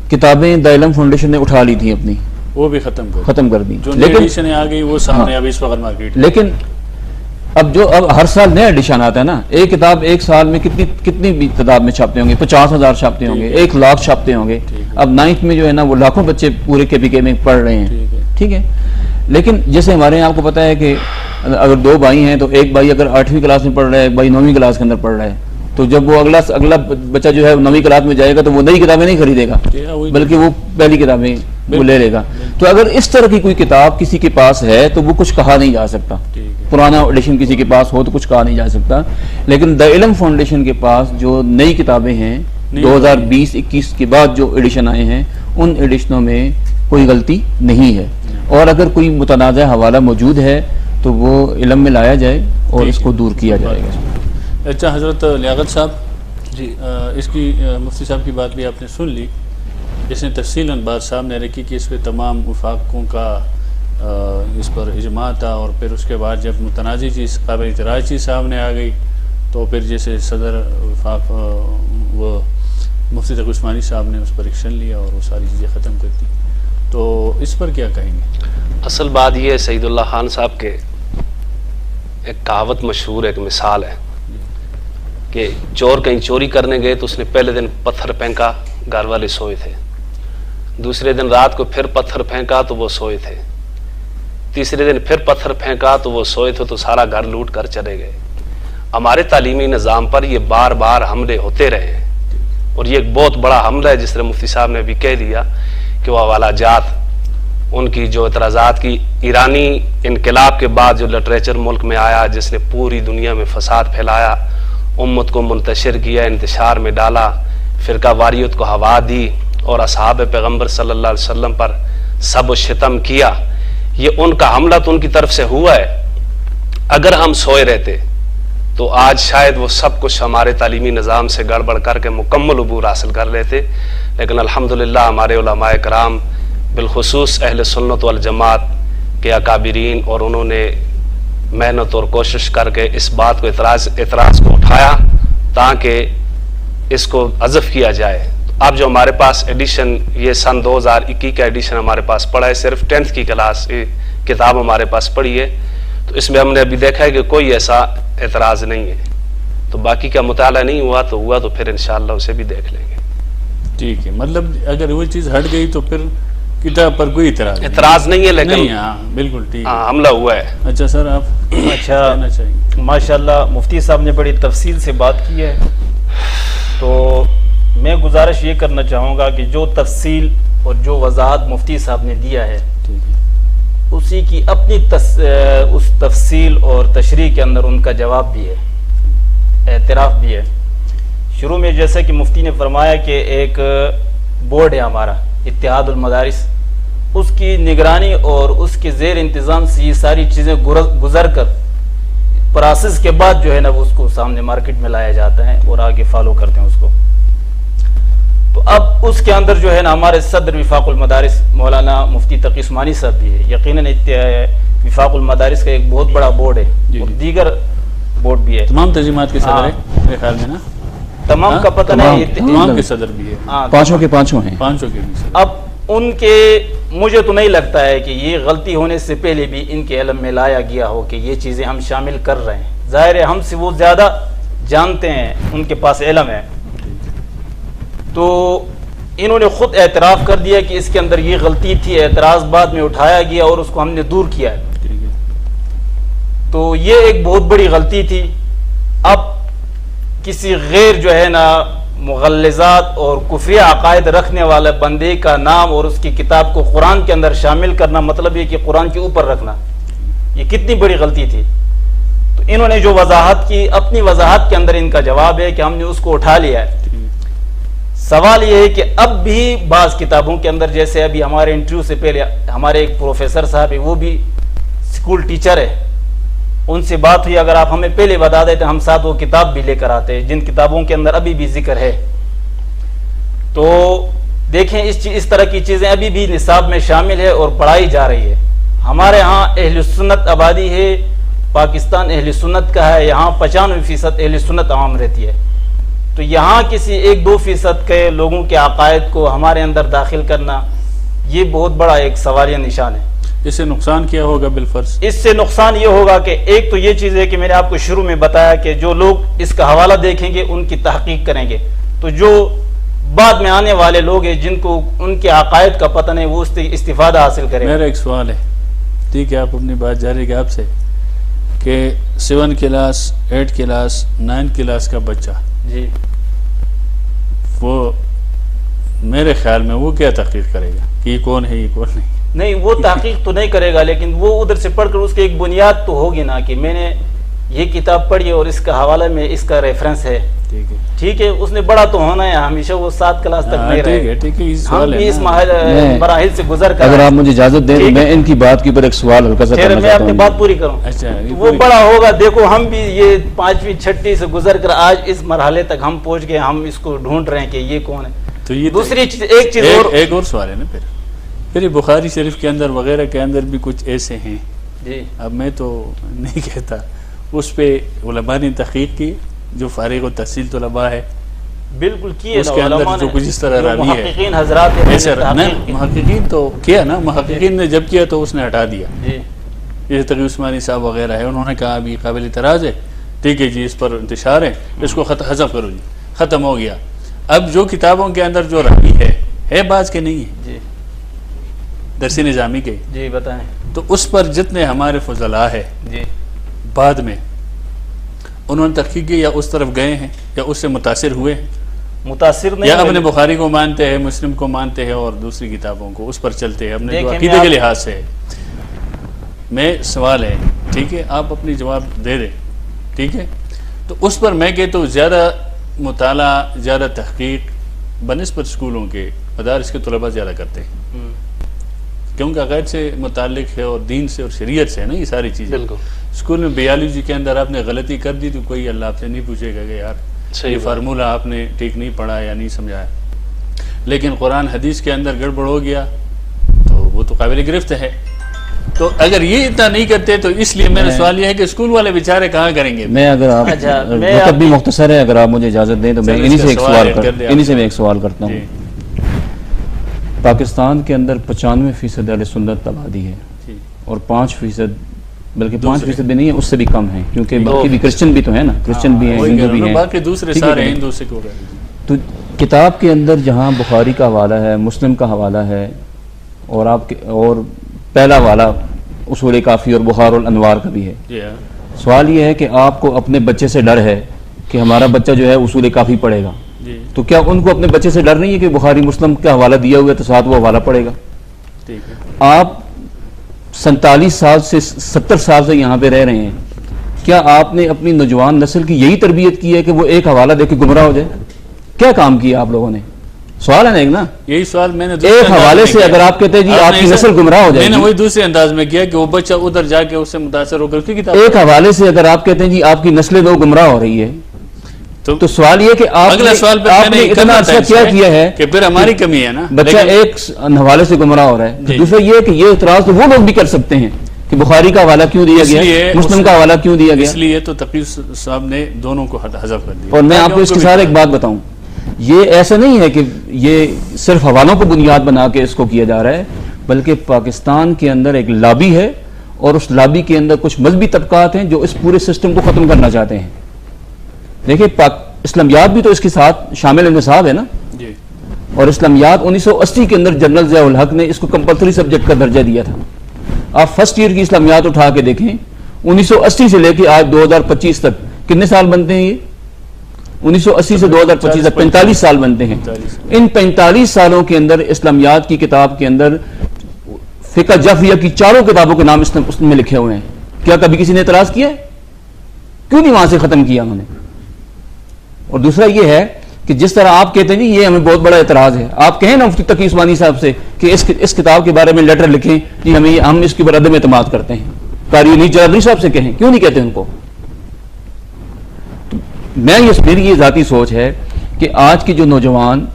کتابیں دا علم فاؤنڈیشن نے اٹھا لی تھی اپنی, وہ بھی ختم کر دی. جو نئی ایڈیشن آ گئی وہ سامنے اب اس وقت مارکیٹ. لیکن اب ہر سال نیا ایڈیشن آتا ہے نا, ایک کتاب ایک سال میں کتنی بھی تعداد میں چھاپتے ہوں گے, 50,000 چھاپتے ہوں گے, 100,000 چھاپتے ہوں گے. اب 9th میں جو ہے نا وہ لاکھوں بچے پورے KPK میں پڑھ رہے ہیں. ٹھیک ہے. لیکن جیسے ہمارے یہاں آپ کو پتا ہے کہ اگر 2 بھائی ہیں تو ایک بھائی اگر 8ویں کلاس میں پڑھ رہا ہے, ایک بھائی 9ویں کلاس کے اندر پڑھ رہا ہے, تو جب وہ اگلا بچہ جو ہے 9ویں کلاس میں جائے گا تو وہ نئی کتابیں نہیں خریدے گا, بلکہ وہ پہلی کتابیں وہ لے لے گا. تو اگر اس طرح کی کوئی کتاب کسی کے پاس ہے تو وہ کچھ کہا نہیں جا سکتا. پرانا ایڈیشن کسی کے پاس ہو تو کچھ کہا نہیں جا سکتا. لیکن دا علم فاؤنڈیشن کے پاس جو نئی کتابیں ہیں 2020-21 کے بعد جو ایڈیشن آئے ہیں, ان ایڈیشنوں میں کوئی غلطی نہیں ہے. اور اگر کوئی متنازع حوالہ موجود ہے تو وہ علم میں لایا جائے اور اس کو دور کیا جائے گا. اچھا حضرت لیاقت صاحب جی, اس کی مفتی صاحب کی بات بھی آپ نے سن لی, جس نے تفصیلاً بات سامنے رکھی کہ اس پہ تمام وفاقوں کا اس پر اجماع تھا, اور پھر اس کے بعد جب متنازع چیز قابل اعتراض چیز سامنے آ گئی تو پھر جیسے صدر وفاق وہ مفتی تقی عثمانی صاحب نے اس پر ایکشن لیا اور وہ ساری چیزیں ختم کر دی. تو اس پر کیا کہیں گے؟ اصل بات یہ ہے, سعید اللہ خان صاحب کے ایک کہاوت مشہور, ایک مثال ہے کہ چور کہیں چوری کرنے گئے تو اس نے پہلے دن پتھر پھینکا, گھر والے سوئے تھے. دوسرے دن رات کو پھر پتھر پھینکا تو وہ سوئے تھے. تیسرے دن پھر پتھر پھینکا تو وہ سوئے تھے, تو سارا گھر لوٹ کر چلے گئے. ہمارے تعلیمی نظام پر یہ بار بار حملے ہوتے رہے ہیں, اور یہ ایک بہت بڑا حملہ ہے. جس طرح مفتی صاحب نے بھی کہہ دیا کہ وہ حوالہ جات, ان کی جو اعتراضات کی, ایرانی انقلاب کے بعد جو لٹریچر ملک میں آیا جس نے پوری دنیا میں فساد پھیلایا, امت کو منتشر کیا, انتشار میں ڈالا, فرقہ واریت کو ہوا دی, اور اصحاب پیغمبر صلی اللہ علیہ وسلم پر سب و شتم کیا, یہ ان کا حملہ تو ان کی طرف سے ہوا ہے. اگر ہم سوئے رہتے تو آج شاید وہ سب کچھ ہمارے تعلیمی نظام سے گڑبڑ کر کے مکمل عبور حاصل کر لیتے. لیکن الحمدللہ ہمارے علماء کرام بالخصوص اہل سنت والجماعت کے اکابرین, اور انہوں نے محنت اور کوشش کر کے اس بات کو اعتراض کو اٹھایا تاکہ اس کو حذف کیا جائے. اب جو ہمارے پاس ایڈیشن, یہ سن 2021 کا ایڈیشن ہمارے پاس پڑا ہے, صرف 10th کی کلاس کتاب ہمارے پاس پڑھی ہے, تو اس میں ہم نے ابھی دیکھا ہے کہ کوئی ایسا اعتراض نہیں ہے. تو باقی کا مطالعہ نہیں ہوا تو پھر انشاءاللہ اسے بھی دیکھ لیں گے. ٹھیک ہے, مطلب اگر وہ چیز ہٹ گئی تو پھر کتاب پر کوئی اعتراض نہیں ہے, لیکن بالکل ٹھیک, حملہ ہوا ہے. اچھا سر آپ اچھا ماشاءاللہ مفتی صاحب نے بڑی تفصیل سے بات کی ہے, تو میں گزارش یہ کرنا چاہوں گا کہ جو تفصیل اور جو وضاحت مفتی صاحب نے دیا ہے اسی کی اپنی اس تفصیل اور تشریح کے اندر ان کا جواب بھی ہے, اعتراف بھی ہے. شروع میں جیسے کہ مفتی نے فرمایا کہ ایک بورڈ ہے ہمارا اتحاد المدارس، اس کی نگرانی اور اس کے زیر انتظام سے یہ ساری چیزیں گزر کر پروسیس کے بعد جو ہے نا وہ اس کو سامنے مارکیٹ میں لایا جاتا ہے اور آگے فالو کرتے ہیں اس کو. تو اب اس کے اندر جو ہے نا ہمارے صدر وفاق المدارس مولانا مفتی تقی عثمانی صاحب بھی ہے. یقیناً وفاق المدارس کا ایک بہت بڑا بورڈ ہے اور دیگر بورڈ بھی ہے. تمام تنظیمات کے صدر ہیں میرے خیال میں نا، تمام کا پتہ نہیں، تمام کے صدر بھی ہے، پانچوں کے پانچوں ہیں. پانچوں کے بھی صدر. اب ان کے مجھے تو نہیں لگتا ہے کہ یہ غلطی ہونے سے پہلے بھی ان کے علم میں لایا گیا ہو کہ یہ چیزیں ہم شامل کر رہے ہیں. ظاہر ہے ہم سے وہ زیادہ جانتے ہیں، ان کے پاس علم ہے. تو انہوں نے خود اعتراف کر دیا کہ اس کے اندر یہ غلطی تھی، اعتراض بعد میں اٹھایا گیا اور اس کو ہم نے دور کیا ہے. تو یہ ایک بہت بڑی غلطی تھی. اب کسی غیر جو ہے نا مغلظات اور کفری عقائد رکھنے والے بندے کا نام اور اس کی کتاب کو قرآن کے اندر شامل کرنا، مطلب یہ کہ قرآن کے اوپر رکھنا، یہ کتنی بڑی غلطی تھی. تو انہوں نے جو وضاحت کی، اپنی وضاحت کے اندر ان کا جواب ہے کہ ہم نے اس کو اٹھا لیا ہے. سوال یہ ہے کہ اب بھی بعض کتابوں کے اندر، جیسے ابھی ہمارے انٹرویو سے پہلے ہمارے ایک پروفیسر صاحب ہے، وہ بھی اسکول ٹیچر ہے، ان سے بات ہوئی، اگر آپ ہمیں پہلے بتا دیتے ہم ساتھ وہ کتاب بھی لے کر آتے ہیں جن کتابوں کے اندر ابھی بھی ذکر ہے. تو دیکھیں اس طرح کی چیزیں ابھی بھی نصاب میں شامل ہے اور پڑھائی جا رہی ہے. ہمارے ہاں اہل سنت آبادی ہے، پاکستان اہل سنت کا ہے، یہاں 95% اہل سنت عوام رہتی ہے. تو یہاں کسی 1-2% کے لوگوں کے عقائد کو ہمارے اندر داخل کرنا، یہ بہت بڑا ایک سوالیہ نشان ہے. اس سے نقصان کیا ہوگا بالفرض؟ اس سے نقصان یہ ہوگا کہ ایک تو یہ چیز ہے کہ میں نے آپ کو شروع میں بتایا کہ جو لوگ اس کا حوالہ دیکھیں گے ان کی تحقیق کریں گے، تو جو بعد میں آنے والے لوگ ہیں جن کو ان کے عقائد کا پتہ نہیں، وہ اس سے استفادہ حاصل کریں. میرا ایک سوال ہے، ٹھیک ہے آپ اپنی بات جاری رکھیں، آپ سے کہ 7 کلاس 8 کلاس 9 کلاس کا بچہ جی، وہ میرے خیال میں وہ کیا تحقیق کرے گا کہ یہ کون ہے یہ کون نہیں، وہ تحقیق تو نہیں کرے گا، لیکن وہ ادھر سے پڑھ کر اس کی ایک بنیاد تو ہوگی نا کہ میں نے یہ کتاب پڑھی اور اس کا حوالہ میں اس کا ریفرنس ہے. ٹھیک ہے، اس نے بڑا تو ہونا ہے، ہمیشہ وہ 7 کلاس تک نہیں رہے. ہم بھی اس مراحل سے گزر کر، اگر آپ مجھے اجازت دیں تو میں ان کی بات کے اوپر ایک سوال ہلکا سا کرنا چاہتا ہوں. میں اپنی بات پوری کروں. وہ بڑا ہوگا، دیکھو ہم بھی یہ 5ویں 6ٹھی سے گزر کر آج اس مرحلے تک ہم پہنچ گئے، ہم اس کو ڈھونڈ رہے ہیں کہ یہ کون ہے. تو یہ دوسری چیز، ایک چیز ایک اور سوال ہے نا، پھر بخاری شریف کے اندر وغیرہ کے اندر بھی کچھ ایسے ہیں جی، اب میں تو نہیں کہتا، اس پہ علماء نے تحقیق کی، جو فارغ و تحصیل طلباء ہے بالکل کی ہے، اس کے اندر جو کچھ اس طرح راوی ہے، محققین حضرات محققین تو کیا نا، محققین نے جب کیا تو اس نے ہٹا دیا. جیسے تقی عثمانی صاحب وغیرہ ہے، انہوں نے کہا ابھی قابل اعتراض ہے، ٹھیک ہے جی، اس پر انتشار ہے، اس کو حذف کرو جی، ختم ہو گیا. اب جو کتابوں کے اندر جو راوی ہے بعض کے نہیں ہے جی، درسی نظامی کے، جی بتائیں، تو اس پر جتنے ہمارے فضلاء ہے جی بعد میں انہوں نے تحقیق کی، یا اس طرف گئے ہیں یا اس سے متاثر ہوئے ہیں، متاثر نہیں، یا اپنے بخاری کو مانتے ہیں، مسلم کو مانتے ہیں اور دوسری کتابوں کو اس پر چلتے ہیں اپنے جو عقیدے کے لحاظ سے ہے. میں سوال ہے، ٹھیک ہے آپ اپنی جواب دے دیں، ٹھیک ہے، تو اس پر میں کہتا ہوں زیادہ مطالعہ، زیادہ تحقیق بنسبت اسکولوں کے مدارس کے طلباء زیادہ کرتے ہیں، کیونکہ عقائد سے متعلق ہے اور دین سے اور شریعت سے ہے نا یہ ساری چیزیں. بالکل. اسکول میں بیالوجی کے اندر آپ نے غلطی کر دی تو کوئی اللہ آپ سے نہیں پوچھے گا کہ یار یہ فارمولہ آپ نے ٹھیک نہیں پڑھا یا نہیں سمجھایا. لیکن قرآن حدیث کے اندر گڑبڑ ہو گیا تو وہ تو قابل گرفت ہے. تو اگر یہ اتنا نہیں کرتے تو اس لیے میرا سوال یہ ہے کہ اسکول والے بیچارے کہاں کریں گے. میں اگر آپ وقت بھی مختصر ہے، اگر آپ مجھے اجازت دیں تو میں انہی سے ایک سوال کرتا ہوں. پاکستان کے اندر 95% اہل سنت آبادی ہے اور 5% بلکہ 5% بھی نہیں ہے، اس سے بھی کم ہے، کیونکہ باقی بھی کرسچن بھی تو ہے نا، کرسچن بھی ہیں، ہندو بھی ہیں، باقی دوسرے سارے ہندو سکھ ہو گئے. تو کتاب کے اندر جہاں بخاری کا حوالہ ہے، مسلم کا حوالہ ہے، اور آپ کے اور پہلا والا اصول کافی اور بخار الانوار کا بھی ہے. سوال یہ ہے کہ آپ کو اپنے بچے سے ڈر ہے کہ ہمارا بچہ جو ہے اصول کافی پڑھے گا، تو کیا ان کو اپنے بچے سے ڈر نہیں ہے کہ بخاری مسلم کا حوالہ دیا ہوا ہے تو ساتھ وہ حوالہ پڑھے گا؟ آپ 47 سال سے 70 سال سے یہاں پہ رہ رہے ہیں، کیا آپ نے اپنی نوجوان نسل کی یہی تربیت کی ہے کہ وہ ایک حوالہ دے کے گمراہ ہو جائے؟ کیا کام کیا آپ لوگوں نے؟ سوال ہے نا ایک نا، یہی سوال میں نے ایک حوالے سے اگر آپ کہتے ہیں جی آپ کی نسل گمراہ ہو جائے میں گی، نے وہی دوسرے انداز میں کیا کہ وہ بچہ ادھر جا کے اس سے متاثر ہو کر اس کی کتاب ایک حوالے سے اگر آپ کہتے ہیں جی آپ کی نسل دو گمراہ ہو رہی ہے، تو سوال یہ کہ آپ اگلا سوال پہ آپ میں نے نے اتنا عرصہ کیا ہے کہ پھر ہماری کمی ہے نا، بچہ ایک حوالے سے گمراہ ہو رہا ہے، دوسرا یہ کہ یہ اعتراض تو وہ لوگ بھی کر سکتے ہیں کہ بخاری کا حوالہ کیوں دیا گیا، مسلم کا حوالہ کیوں دیا گیا، اس لیے تو تقی صاحب نے دونوں کو حذف کر دیا۔ اور میں آپ کو اس کے ساتھ ایک بات بتاؤں، یہ ایسا نہیں ہے کہ یہ صرف حوالوں کو بنیاد بنا کے اس کو کیا جا رہا ہے، بلکہ پاکستان کے اندر ایک لابی ہے اور اس لابی کے اندر کچھ مذہبی طبقات ہیں جو اس پورے سسٹم کو ختم کرنا چاہتے ہیں۔ دیکھیں اسلامیات بھی تو اس کے ساتھ شامل انتصاب ہے نا، اور اسلامیات 1980 کے اندر جنرل ضیاء الحق نے اس کو کمپلسری سبجیکٹ کا درجہ دیا تھا۔ آپ فرسٹ ایئر کی اسلامیات اٹھا کے دیکھیں، 1980 سے لے کے آج 2025 تک کتنے سال بنتے ہیں؟ یہ 1980 سے 2025 تک 45 سال بنتے ہیں۔ ان 45 سالوں کے اندر اسلامیات کی کتاب کے اندر فقہ جعفریہ کی چاروں کتابوں کے نام اس میں لکھے ہوئے ہیں۔ کیا کبھی کسی نے اعتراض کیا ہے؟ کیوں نہیں وہاں سے ختم کیا انہوں نے؟ اور دوسرا یہ ہے کہ جس طرح آپ کہتے ہیں یہ ہمیں بہت بڑا اعتراض ہے، آپ کہیں نا مفتی تقی عثمانی صاحب سے کہ اس کتاب کے بارے میں لیٹر لکھیں کہ ہم اس کے اوپر عدم اعتماد کرتے ہیں، قاری انیس جرابری صاحب سے کہیں، کیوں نہیں کہتے ان کو؟ میری یہ ذاتی سوچ ہے کہ آج کے جو نوجوان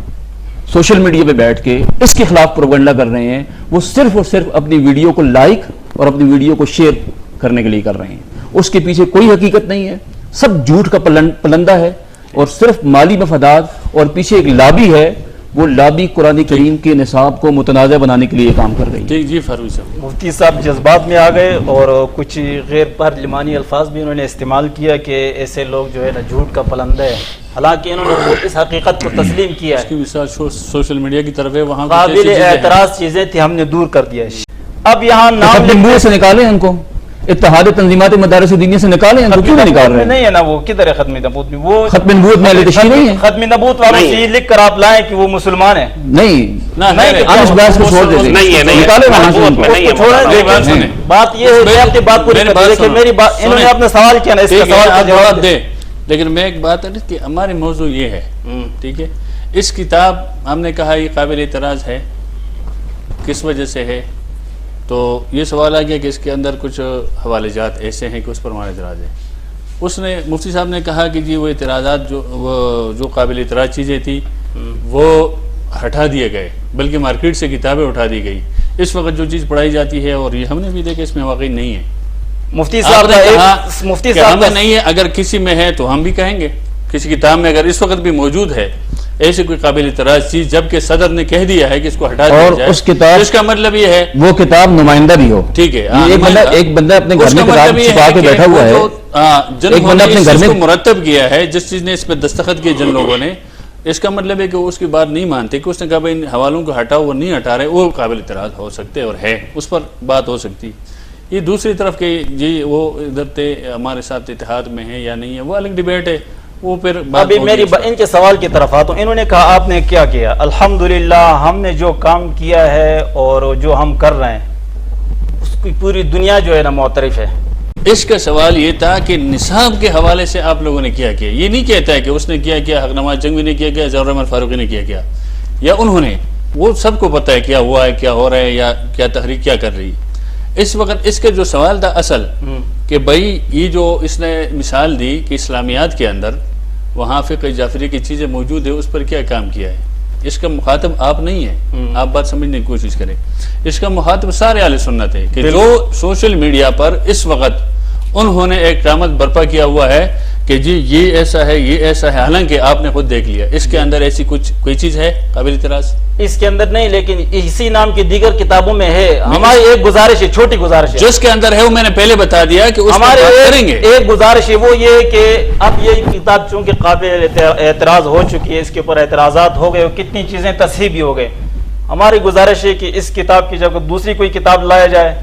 سوشل میڈیا پہ بیٹھ کے اس کے خلاف پروپیگنڈا کر رہے ہیں، وہ صرف اور صرف اپنی ویڈیو کو لائک اور اپنی ویڈیو کو شیئر کرنے کے لیے کر رہے ہیں، اس کے پیچھے کوئی حقیقت نہیں ہے، سب جھوٹ کا پلندہ ہے اور صرف مالی مفادات، اور پیچھے ایک لابی ہے، وہ لابی قرآن کریم کے نصاب کو متنازع بنانے کے لیے کام کر رہی ہے۔ جی فاروق صاحب، مفتی صاحب جذبات میں آ گئے اور کچھ غیر پارلیمانی الفاظ بھی انہوں نے استعمال کیا کہ ایسے لوگ جو ہے نا جھوٹ کا پلندہ ہے، حالانکہ انہوں نے اس حقیقت کو تسلیم کیا اس ہے۔ کی مثال سوشل میڈیا کی طرف ہے، وہاں قابل اعتراض چیزیں تھی، ہم نے دور کر دیا ہے۔ اب یہاں نام ختم سے نکالیں ان کو، اتحاد تنظیمات مدارس دینیہ سے نکالیں ان کو، کیوں نہیں نکال رہے؟ نہیں ہے نا، وہ کدھر ہے ختم نبوت میں؟ وہ ختم نبوت میں اہل تشیع نہیں ہے، ختم نبوت والوں سے یہ لکھ کر آپ لائیں کہ وہ مسلمان ہیں۔ نہیں نہیں، اس بحث کو چھوڑ دیتے، نکالیں وہاں سے ان کو۔ بات یہ ہے کہ اپنی بات پوری کر دیکھیں، میری بات انہوں نے اپنا سوال کیا نا، اس کا سوال کا جواب دے۔ لیکن میں ایک بات ہے کہ ہمارے موضوع یہ ہے، ٹھیک ہے، اس کتاب ہم نے کہا یہ قابل اعتراض ہے، کس وجہ سے ہے؟ تو یہ سوال آ گیا کہ اس کے اندر کچھ حوالے جات ایسے ہیں کہ اس پر ہمارا اعتراض ہے۔ اس نے مفتی صاحب نے کہا کہ جی وہ اعتراضات جو قابل اعتراض چیزیں تھیں وہ ہٹا دیے گئے، بلکہ مارکیٹ سے کتابیں اٹھا دی گئی۔ اس وقت جو چیز پڑھائی جاتی ہے اور یہ ہم نے بھی دیکھا اس میں واقعی نہیں ہے۔ مفتی صاحب نے کہا مفتی صاحب میں نہیں ہے، اگر کسی میں ہے تو ہم بھی کہیں گے، کسی کتاب میں اگر اس وقت بھی موجود ہے ایسی کوئی قابل اعتراض چیز، جبکہ صدر نے کہہ دیا ہے کہ اس کو ہٹا دیا جائے، اس کتاب، اس کا مطلب یہ ہے وہ کتاب نمائندہ بھی ہو، ٹھیک ہے، ایک بندہ اپنے گھر میں کتاب چھپا کے بیٹھا ہوا ہے، جن بندہ اپنے گھر میں مرتب کیا ہے، جس چیز نے اس پہ دستخط کیے جن لوگوں نے، اس کا مطلب ہے کہ وہ اس کی بات نہیں مانتے کہ اس نے کہا بھائی ان حوالوں کو ہٹاؤ، وہ نہیں ہٹا رہے، وہ قابل اعتراض ہو سکتے اور ہے، اس پر بات ہو سکتی۔ یہ دوسری طرف کہ جی وہ ادھر تے ہمارے ساتھ اتحاد میں ہے یا نہیں ہے، وہ الگ ڈیبیٹ ہے، وہ پھر ابھی میری ان کے سوال کی طرف آتا ہوں۔ انہوں نے کہا آپ نے کیا کیا؟ الحمدللہ ہم نے جو کام کیا ہے اور جو ہم کر رہے ہیں اس کی پوری دنیا جو ہے نا معترف ہے۔ اس کا سوال یہ تھا کہ نصاب کے حوالے سے آپ لوگوں نے کیا کیا، یہ نہیں کہتا ہے کہ اس نے کیا حق نواز جنگوی نے کیا ضیاء الرحمن فاروقی نے کیا یا انہوں نے، وہ سب کو پتہ ہے کیا ہوا ہے، کیا ہو رہا ہے، یا کیا تحریک کیا کر رہی ہے۔ اس وقت اس کے جو سوال تھا اصل کہ بھائی یہ جو اس نے مثال دی کہ اسلامیات کے اندر وہاں فقہ جعفری کی چیزیں موجود ہے، اس پر کیا کام کیا ہے، اس کا مخاطب آپ نہیں ہے، آپ بات سمجھنے کی کوشش کریں۔ اس کا مخاطب سارے اہل سنت ہے کہ جو سوشل میڈیا پر اس وقت انہوں نے ایک قیامت برپا کیا ہوا ہے کہ جی یہ ایسا ہے، یہ ایسا ہے، حالانکہ آپ نے خود دیکھ لیا اس کے اندر ایسی کوئی چیز ہے قابل اعتراض؟ اس کے اندر نہیں، لیکن اسی نام کی دیگر کتابوں میں ہے۔ ہماری ایک گزارش ہے، چھوٹی گزارش ہے، جس کے اندر ہے وہ میں نے پہلے بتا دیا کہ اس ہمارے کریں گے۔ ایک گزارش ہے وہ یہ کہ اب یہ کتاب چونکہ قابل اعتراض ہو چکی ہے، اس کے اوپر اعتراضات ہو گئے اور کتنی چیزیں تصحیح بھی ہو گئے، ہماری گزارش ہے کہ اس کتاب کی جگہ دوسری کوئی کتاب لایا جائے،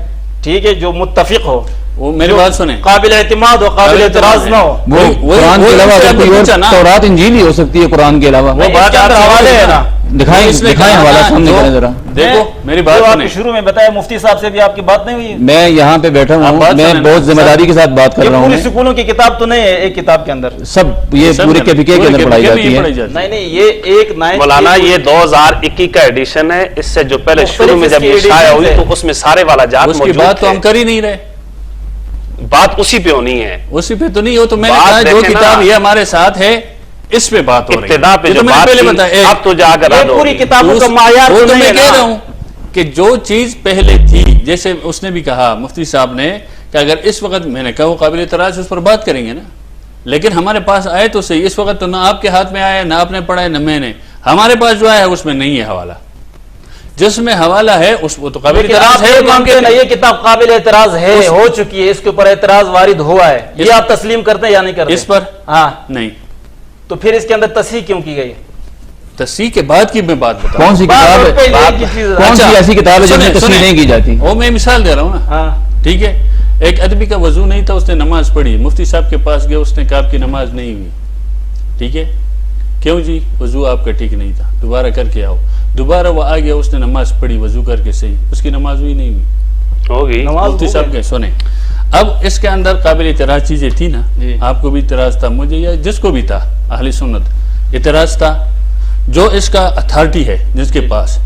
ٹھیک ہے، جو متفق ہو، وہ میری بات سنیں، قابل اعتماد ہو، قابل اعتراض نہ ہو۔ قرآن کے علاوہ کوئی اور تورات انجیل ہی ہو سکتی ہے، قرآن کے علاوہ وہ بات کے اندر حوالے ہے نا، دکھائیں حوالہ سامنے کریں ذرا. دیکھو میری بات آپ سنیں. نے شروع میں بتایا مفتی صاحب سے بھی آپ کی بات نہیں ہوئی. میں یہاں پہ بیٹھا ہوں, میں بہت ذمہ داری کے ساتھ بات کر رہا ہوں. پوری سکولوں کی کتاب تو نہیں ہے, ایک کتاب کے اندر سب یہ پورے کے فقہ کے اندر پڑھائی جاتی ہے. نہیں یہ ایک مولانا یہ 2021 کا ایڈیشن ہے, اس سے جو پہلے شروع میں جب یہ شائع ہوئی تو اس میں سارے والا جات اس کی بات تو ہم کر ہی نہیں رہے, بات اسی پہ ہونی ہے. اسی پہ تو نہیں ہو. تو میں نے کہا جو کتاب یہ ہمارے ساتھ ہے اس پہ بات ہو رہی ہے. ابتدا پہ جو بات تھی اب تو جا کر پوری کتابوں کا معیار وہ تو نہیں میں ہے کہہ نا. رہا ہوں کہ جو چیز پہلے تھی, جیسے اس نے بھی کہا مفتی صاحب نے کہ اگر اس وقت میں نے کہا وہ قابل اعتراض اس پر بات کریں گے نا, لیکن ہمارے پاس آئے تو صحیح. اس وقت تو نہ آپ کے ہاتھ میں آیا, نہ آپ نے پڑھا ہے, نہ میں نے. ہمارے پاس جو آیا ہے اس میں نہیں ہے حوالہ. جس میں حوالہ ہے اس وہ تو قابل اعتراض ہے. مانتے ہیں یہ کتاب قابل اعتراض ہے, ہو چکی ہے, اس کے اوپر اعتراض وارد ہوا ہے, یہ آپ تسلیم کرتے ہیں یا نہیں کرتے اس پر؟ ہاں نہیں. تو پھر اس کے اندر تصحیح کیوں کی گئی؟ تصحیح کے بعد کی میں بات بتا. کون سی کتاب ہے, کون سی ایسی کتاب ہے جس میں تصحیح نہیں کی جاتی؟ وہ میں مثال دے رہا ہوں نا. ٹھیک ہے, ایک آدمی کا وضو نہیں تھا, اس نے نماز پڑھی, مفتی صاحب کے پاس گئے, اس نے کہا آپ کی نماز نہیں ہوئی. ٹھیک ہے, کیوں جی؟ وضو آپ کا ٹھیک نہیں تھا, دوبارہ کر کے آؤ. دوبارہ وہ آ گیا, اس نے نماز پڑھی وضو کر کے صحیح, اس کی نماز ہوئی نہیں ہوئی ہوگی. مفتی صاحب کے سنیں. اب اس کے اندر قابل اعتراض چیزیں تھی نا, آپ کو بھی اعتراض تھا, مجھے یا جس کو بھی تھا اہل سنت اعتراض تھا. جو اس کا اتھارٹی ہے جس کے پاس,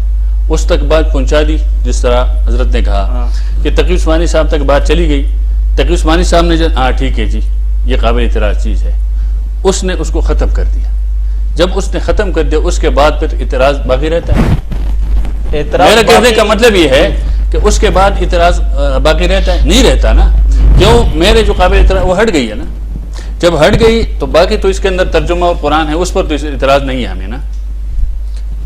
اس تک بات پہنچا دی. جس طرح حضرت نے کہا کہ تقی عثمانی صاحب تک بات چلی گئی, تقی عثمانی صاحب نے ہاں ٹھیک ہے جی یہ قابل اعتراض چیز ہے, اس نے اس کو ختم کر دیا. جب اس نے ختم کر دیا اس کے بعد پھر اعتراض باقی رہتا ہے. میرا کہنے کا مطلب یہ ہے کہ اس کے بعد اعتراض باقی رہتا ہے؟ نہیں رہتا نا. کیوں؟ میرے جو قابل اعتراض وہ ہٹ گئی ہے نا. جب ہٹ گئی تو باقی تو اس کے اندر ترجمہ اور قرآن ہے, اس پر تو اعتراض نہیں ہے ہمیں نا.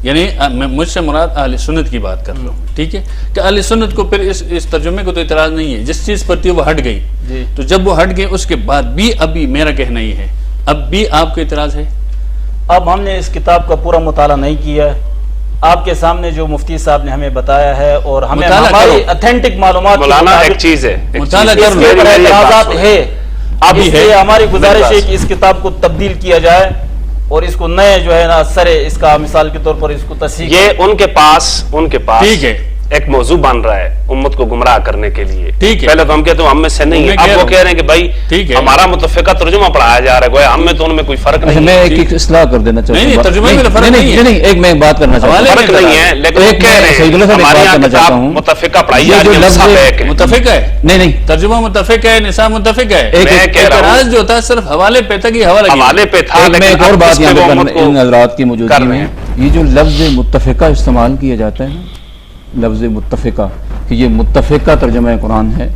یعنی مجھ سے مراد اہل سنت کی بات کر رہا ہوں. ٹھیک ہے, کہ اہل سنت کو پھر اس ترجمے کو تو اعتراض نہیں ہے. جس چیز پر تھی وہ ہٹ گئی, تو جب وہ ہٹ گئی اس کے بعد بھی ابھی میرا کہنا یہ ہے اب بھی آپ کو اعتراض ہے. اب ہم نے اس کتاب کا پورا مطالعہ نہیں کیا ہے. آپ کے سامنے جو مفتی صاحب نے ہمیں بتایا ہے اور ہمیں ہماری اتھینٹک معلومات مولانا ایک چیز ہے, مطالعہ اس کے اوپر اعتراضات ہے. اب اس لیے ہماری گزارش ہے کہ اس کتاب کو تبدیل کیا جائے اور اس کو نئے جو ہے نا سرے اس کا مثال کے طور پر اس کو تصحیح. یہ ان کے پاس ٹھیک ہے ایک موضوع بن رہا ہے امت کو گمراہ کرنے کے لیے. ٹھیک ہے, پہلے تو ہم کہتے ہیں ہم میں سے نہیں ہے, اب وہ کہہ رہے ہیں کہ بھائی ہمارا متفقہ ترجمہ پڑھایا جا رہا ہے, گویا ہم میں تو ان میں کوئی فرق نہیں ہے. میں ایک اصلاح کر دینا چاہتا ہوں. نہیں ترجمے میں فرق نہیں ہے. نہیں ایک میں بات کرنا چاہتا ہوں. فرق نہیں ہے لیکن وہ کہہ رہے ہیں ہمارے یہاں کتاب متفقہ پڑھائی جا رہی ہے. متفق ہے نہیں ترجمہ متفق ہے, نصاب متفق ہے. اعتراض جو تھا صرف حوالے پہ تھا کہ حوالے پہ تھا. میں ایک اور بات یہاں پہ ان حضرات کی موجودگی میں, یہ جو لفظ متفقہ استعمال کیا جاتا ہے, لفظ متفقہ, کہ یہ متفقہ ترجمہ قرآن ہے.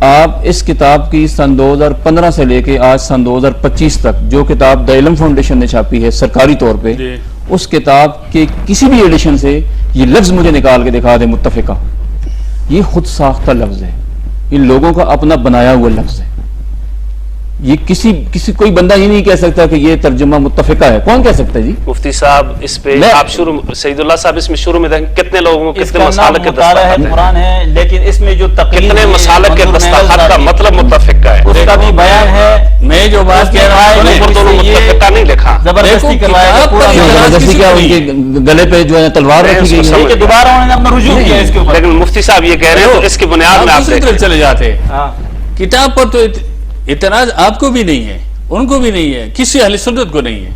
آپ اس کتاب کی سن 2015 سے لے کے آج سن 2025 تک جو کتاب دا علم فاؤنڈیشن نے چھاپی ہے سرکاری طور پہ, اس کتاب کے کسی بھی ایڈیشن سے یہ لفظ مجھے نکال کے دکھا دے متفقہ. یہ خود ساختہ لفظ ہے, ان لوگوں کا اپنا بنایا ہوا لفظ ہے. یہ کسی کوئی بندہ یہ نہیں کہہ سکتا کہ یہ ترجمہ متفقہ ہے. کون کہہ سکتا ہے جی؟ مفتی صاحب اس پہ آپ سعید اللہ صاحب اس میں شروع میں دیکھیں کتنے لوگوں کو کتنے مسالک کے دستخط ہے قرآن ہے, لیکن اس میں جو کتنے مسالک کے دستخط کا مطلب متفقہ ہے, اس کا بھی بیان ہے. میں جو بات کہہ رہا ہوں متفقہ نہیں لکھا, زبردستی کروایا زبردستی کیا ان کے گلے پہ جو ہے تلوار رکھی گئی ہے, دوبارہ انہوں نے اپنا رجوع کیا اس کے اوپر. لیکن مفتی صاحب یہ کہہ رہے ہیں تو اس کی بنیاد میں آپ چلے جاتے. کتاب پر تو اعتراض آپ کو بھی نہیں ہے, ان کو بھی نہیں ہے, کسی اہل سنت کو نہیں ہے.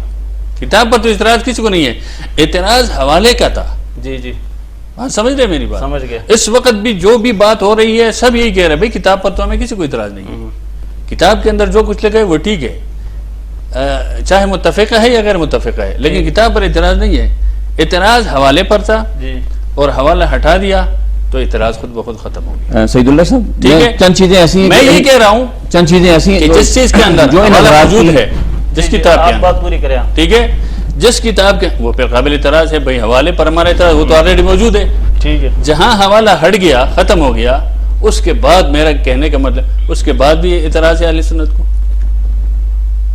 کتاب پر تو اعتراض کسی کو نہیں ہے, اعتراض حوالے کا تھا. جی سمجھ رہے میری بات؟ سمجھ گئے. اس وقت بھی جو بھی بات ہو رہی ہے سب یہی کہہ رہے ہیں بھائی کتاب پر تو ہمیں کسی کو اعتراض نہیں ہے. کتاب کے اندر جو کچھ لکھا ہے وہ ٹھیک ہے, چاہے متفقہ ہے یا غیر متفقہ ہے, لیکن کتاب پر اعتراض نہیں ہے. اعتراض حوالے پر تھا اور حوالہ ہٹا دیا تو اعتراض خود بخود ختم ہو گیا. سعید اللہ صاحب, ٹھیک ہے, چند چیزیں ایسی ہیں, میں یہی کہہ رہا ہوں چند چیزیں ایسی ہیں جس چیز کے اندر جو موجود ہے, جس کتاب کے بات پوری کریں, ٹھیک ہے, جس کتاب کے وہ پہ قابل اعتراض ہے. بھائی حوالے پر ہمارا اعتراض وہ تو آلریڈی موجود ہے. ٹھیک ہے, جہاں حوالہ ہٹ گیا ختم ہو گیا, اس کے بعد میرا کہنے کا مطلب اس کے بعد بھی اعتراض ہے اہل سنت کو.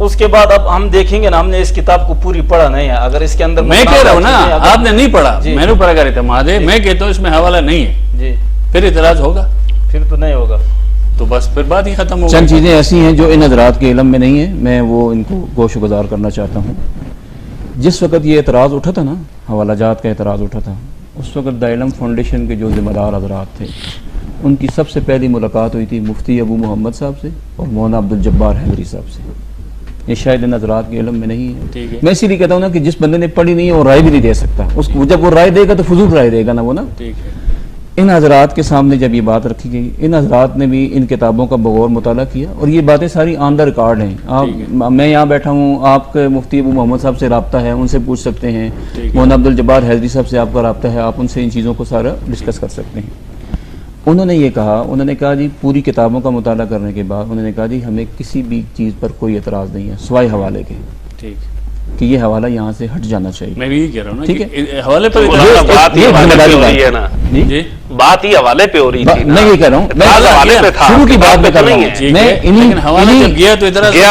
اس کے بعد اب ہم دیکھیں گے نا, ہم نے اس کتاب کو پوری پڑھا نہیں ہے. اگر اس کے اندر میں کہہ رہا ہوں نا, آپ نے نہیں پڑھا, میرے اوپر اگر اعتماد ہے, میں کہتا ہوں اس میں حوالہ نہیں ہے جی, پھر اعتراض ہوگا, پھر تو نہیں ہوگا, تو بس پھر بات ہی ختم ہوگا. چند چیزیں ایسی ہیں جو ان حضرات کے علم میں نہیں ہے, میں وہ ان کو گوش گزار کرنا چاہتا ہوں. جس وقت یہ اعتراض اٹھا تھا نا، حوالہ جات کا اعتراض اٹھا تھا، اس وقت دا علم فاؤنڈیشن کے جو ذمہ دار حضرات تھے ان کی سب سے پہلی ملاقات ہوئی تھی مفتی ابو محمد صاحب سے اور مولانا عبد الجبار حیدری صاحب سے. یہ شاید ان حضرات کے علم میں نہیں ہے. میں اسی لیے کہتا ہوں نا کہ جس بندے نے پڑھی نہیں ہے وہ رائے بھی نہیں دے سکتا. اس کو جب وہ رائے دے گا تو فضول رائے دے گا نا وہ نا. ان حضرات کے سامنے جب یہ بات رکھی گئی، ان حضرات نے بھی ان کتابوں کا بغور مطالعہ کیا اور یہ باتیں ساری آن دا ریکارڈ ہیں. میں یہاں بیٹھا ہوں، آپ کے مفتی ابو محمد صاحب سے رابطہ ہے، ان سے پوچھ سکتے ہیں. مولانا عبد الجبار حیدری صاحب سے آپ کا رابطہ ہے، آپ ان سے ان چیزوں کو سارا ڈسکس کر سکتے ہیں. انہوں نے کہا جی پوری کتابوں کا مطالعہ کرنے کے بعد انہوں نے کہا جی ہمیں کسی بھی چیز پر کوئی اعتراض نہیں ہے سوائے حوالے کے، کہ یہ حوالہ یہاں سے ہٹ جانا چاہیے. میں بھی یہی کہہ رہا ہوں نا، ٹھیک ہے، حوالے پر بات ہی حوالے پہ ہو رہی تھی. میں یہ کہہ رہا ہوں، شروع کی بات میں کر رہا ہوں. میں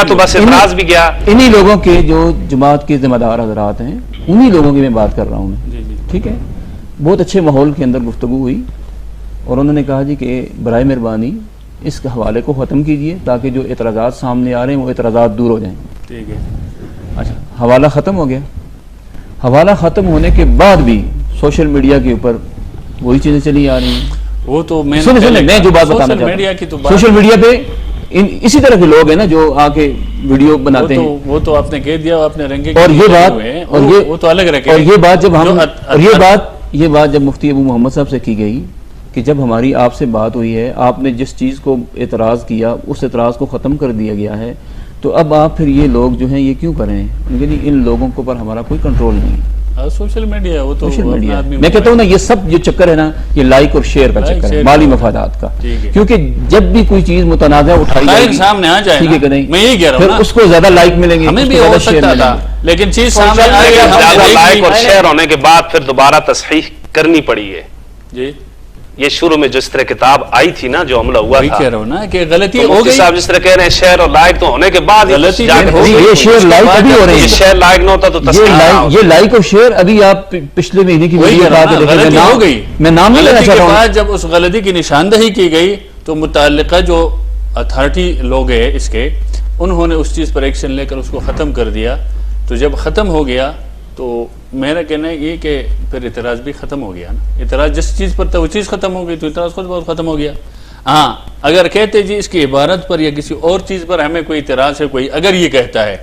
تو بس اعتراض بھی گیا. انہی لوگوں کے جو جماعت کے ذمہ دار حضرات ہیں انہی لوگوں کی میں بات کر رہا ہوں. ٹھیک ہے، بہت اچھے ماحول کے اندر گفتگو ہوئی اور انہوں نے کہا جی کہ برائے مہربانی اس کے حوالے کو ختم کیجئے تاکہ جو اعتراضات سامنے آ رہے ہیں وہ اعتراضات دور ہو جائیں. ٹھیک ہے. اچھا، حوالہ ختم ہو گیا. حوالہ ختم ہونے کے بعد بھی سوشل میڈیا کے اوپر وہی چیزیں چلی آ رہی ہیں. وہ تو میں جو بات بتانا چاہتا ہوں، سوشل میڈیا پہ اسی طرح کے لوگ ہیں نا جو آ کے ویڈیو بناتے ہیں. وہ تو آپ نے کہہ دیا، آپ نے رنگے اور یہ بات وہ تو الگ رکھے. اور یہ بات جب مفتی ابو محمد صاحب سے کی گئی کہ جب ہماری آپ سے بات ہوئی ہے، آپ نے جس چیز کو اعتراض کیا اس اعتراض کو ختم کر دیا گیا ہے، تو اب آپ پھر یہ لوگ جو ہیں یہ کیوں کریں؟ یعنی ان لوگوں کے اوپر ہمارا کوئی کنٹرول نہیں ہے. سوشل میڈیا وہ تو سوشل میڈیا، میں کہتا ہوں نا یہ سب جو چکر ہے نا یہ لائک اور شیئر کا چکر ہے، مالی مفادات کا. کیونکہ جب بھی کوئی چیز متنازع اٹھائی جائے گی سامنے آ جائے، ٹھیک ہے کہ نہیں، میں یہی کہہ رہا ہوں پھر اس کو زیادہ لائک ملیں گے، ہمیں بھی ہو سکتا تھا، لیکن چیز سامنے آئے گی، زیادہ لائک اور شیئر ہونے کے بعد پھر دوبارہ تصحیح کرنی پڑی ہے. جی یہ شروع میں جس طرح کتاب آئی تھی نا جو حملہ ہوا تھا، کہہ رہا ہوں نا کہ غلطی ہو مفتی گئی. صاحب جس طرح کہہ رہے ہیں شیئر اور لائک تو ہونے کے بعد غلطی یہ شیئر لائک ابھی ہو رہے ہیں. شیئر لائک نہ ہوتا تو یہ لائک اور شیئر ابھی آپ پچھلے مہینے کی ویڈیو بتا کے دیکھیں، ہو گئی. میں نام نہیں لینا چاہتا ہوں. جب اس غلطی کی نشاندہی کی گئی تو متعلقہ جو اتھارٹی لوگ ہیں اس کے، انہوں نے اس چیز پر ایکشن لے کر اس کو ختم کر دیا. تو جب ختم ہو گیا تو میرا کہنا ہے یہ کہ پھر اعتراض بھی ختم ہو گیا نا. اعتراض جس چیز پر تھا وہ چیز ختم ہو گئی تو اعتراض خود بہت ختم ہو گیا. ہاں اگر کہتے جی اس کی عبارت پر یا کسی اور چیز پر ہمیں کوئی اعتراض ہے، کوئی اگر یہ کہتا ہے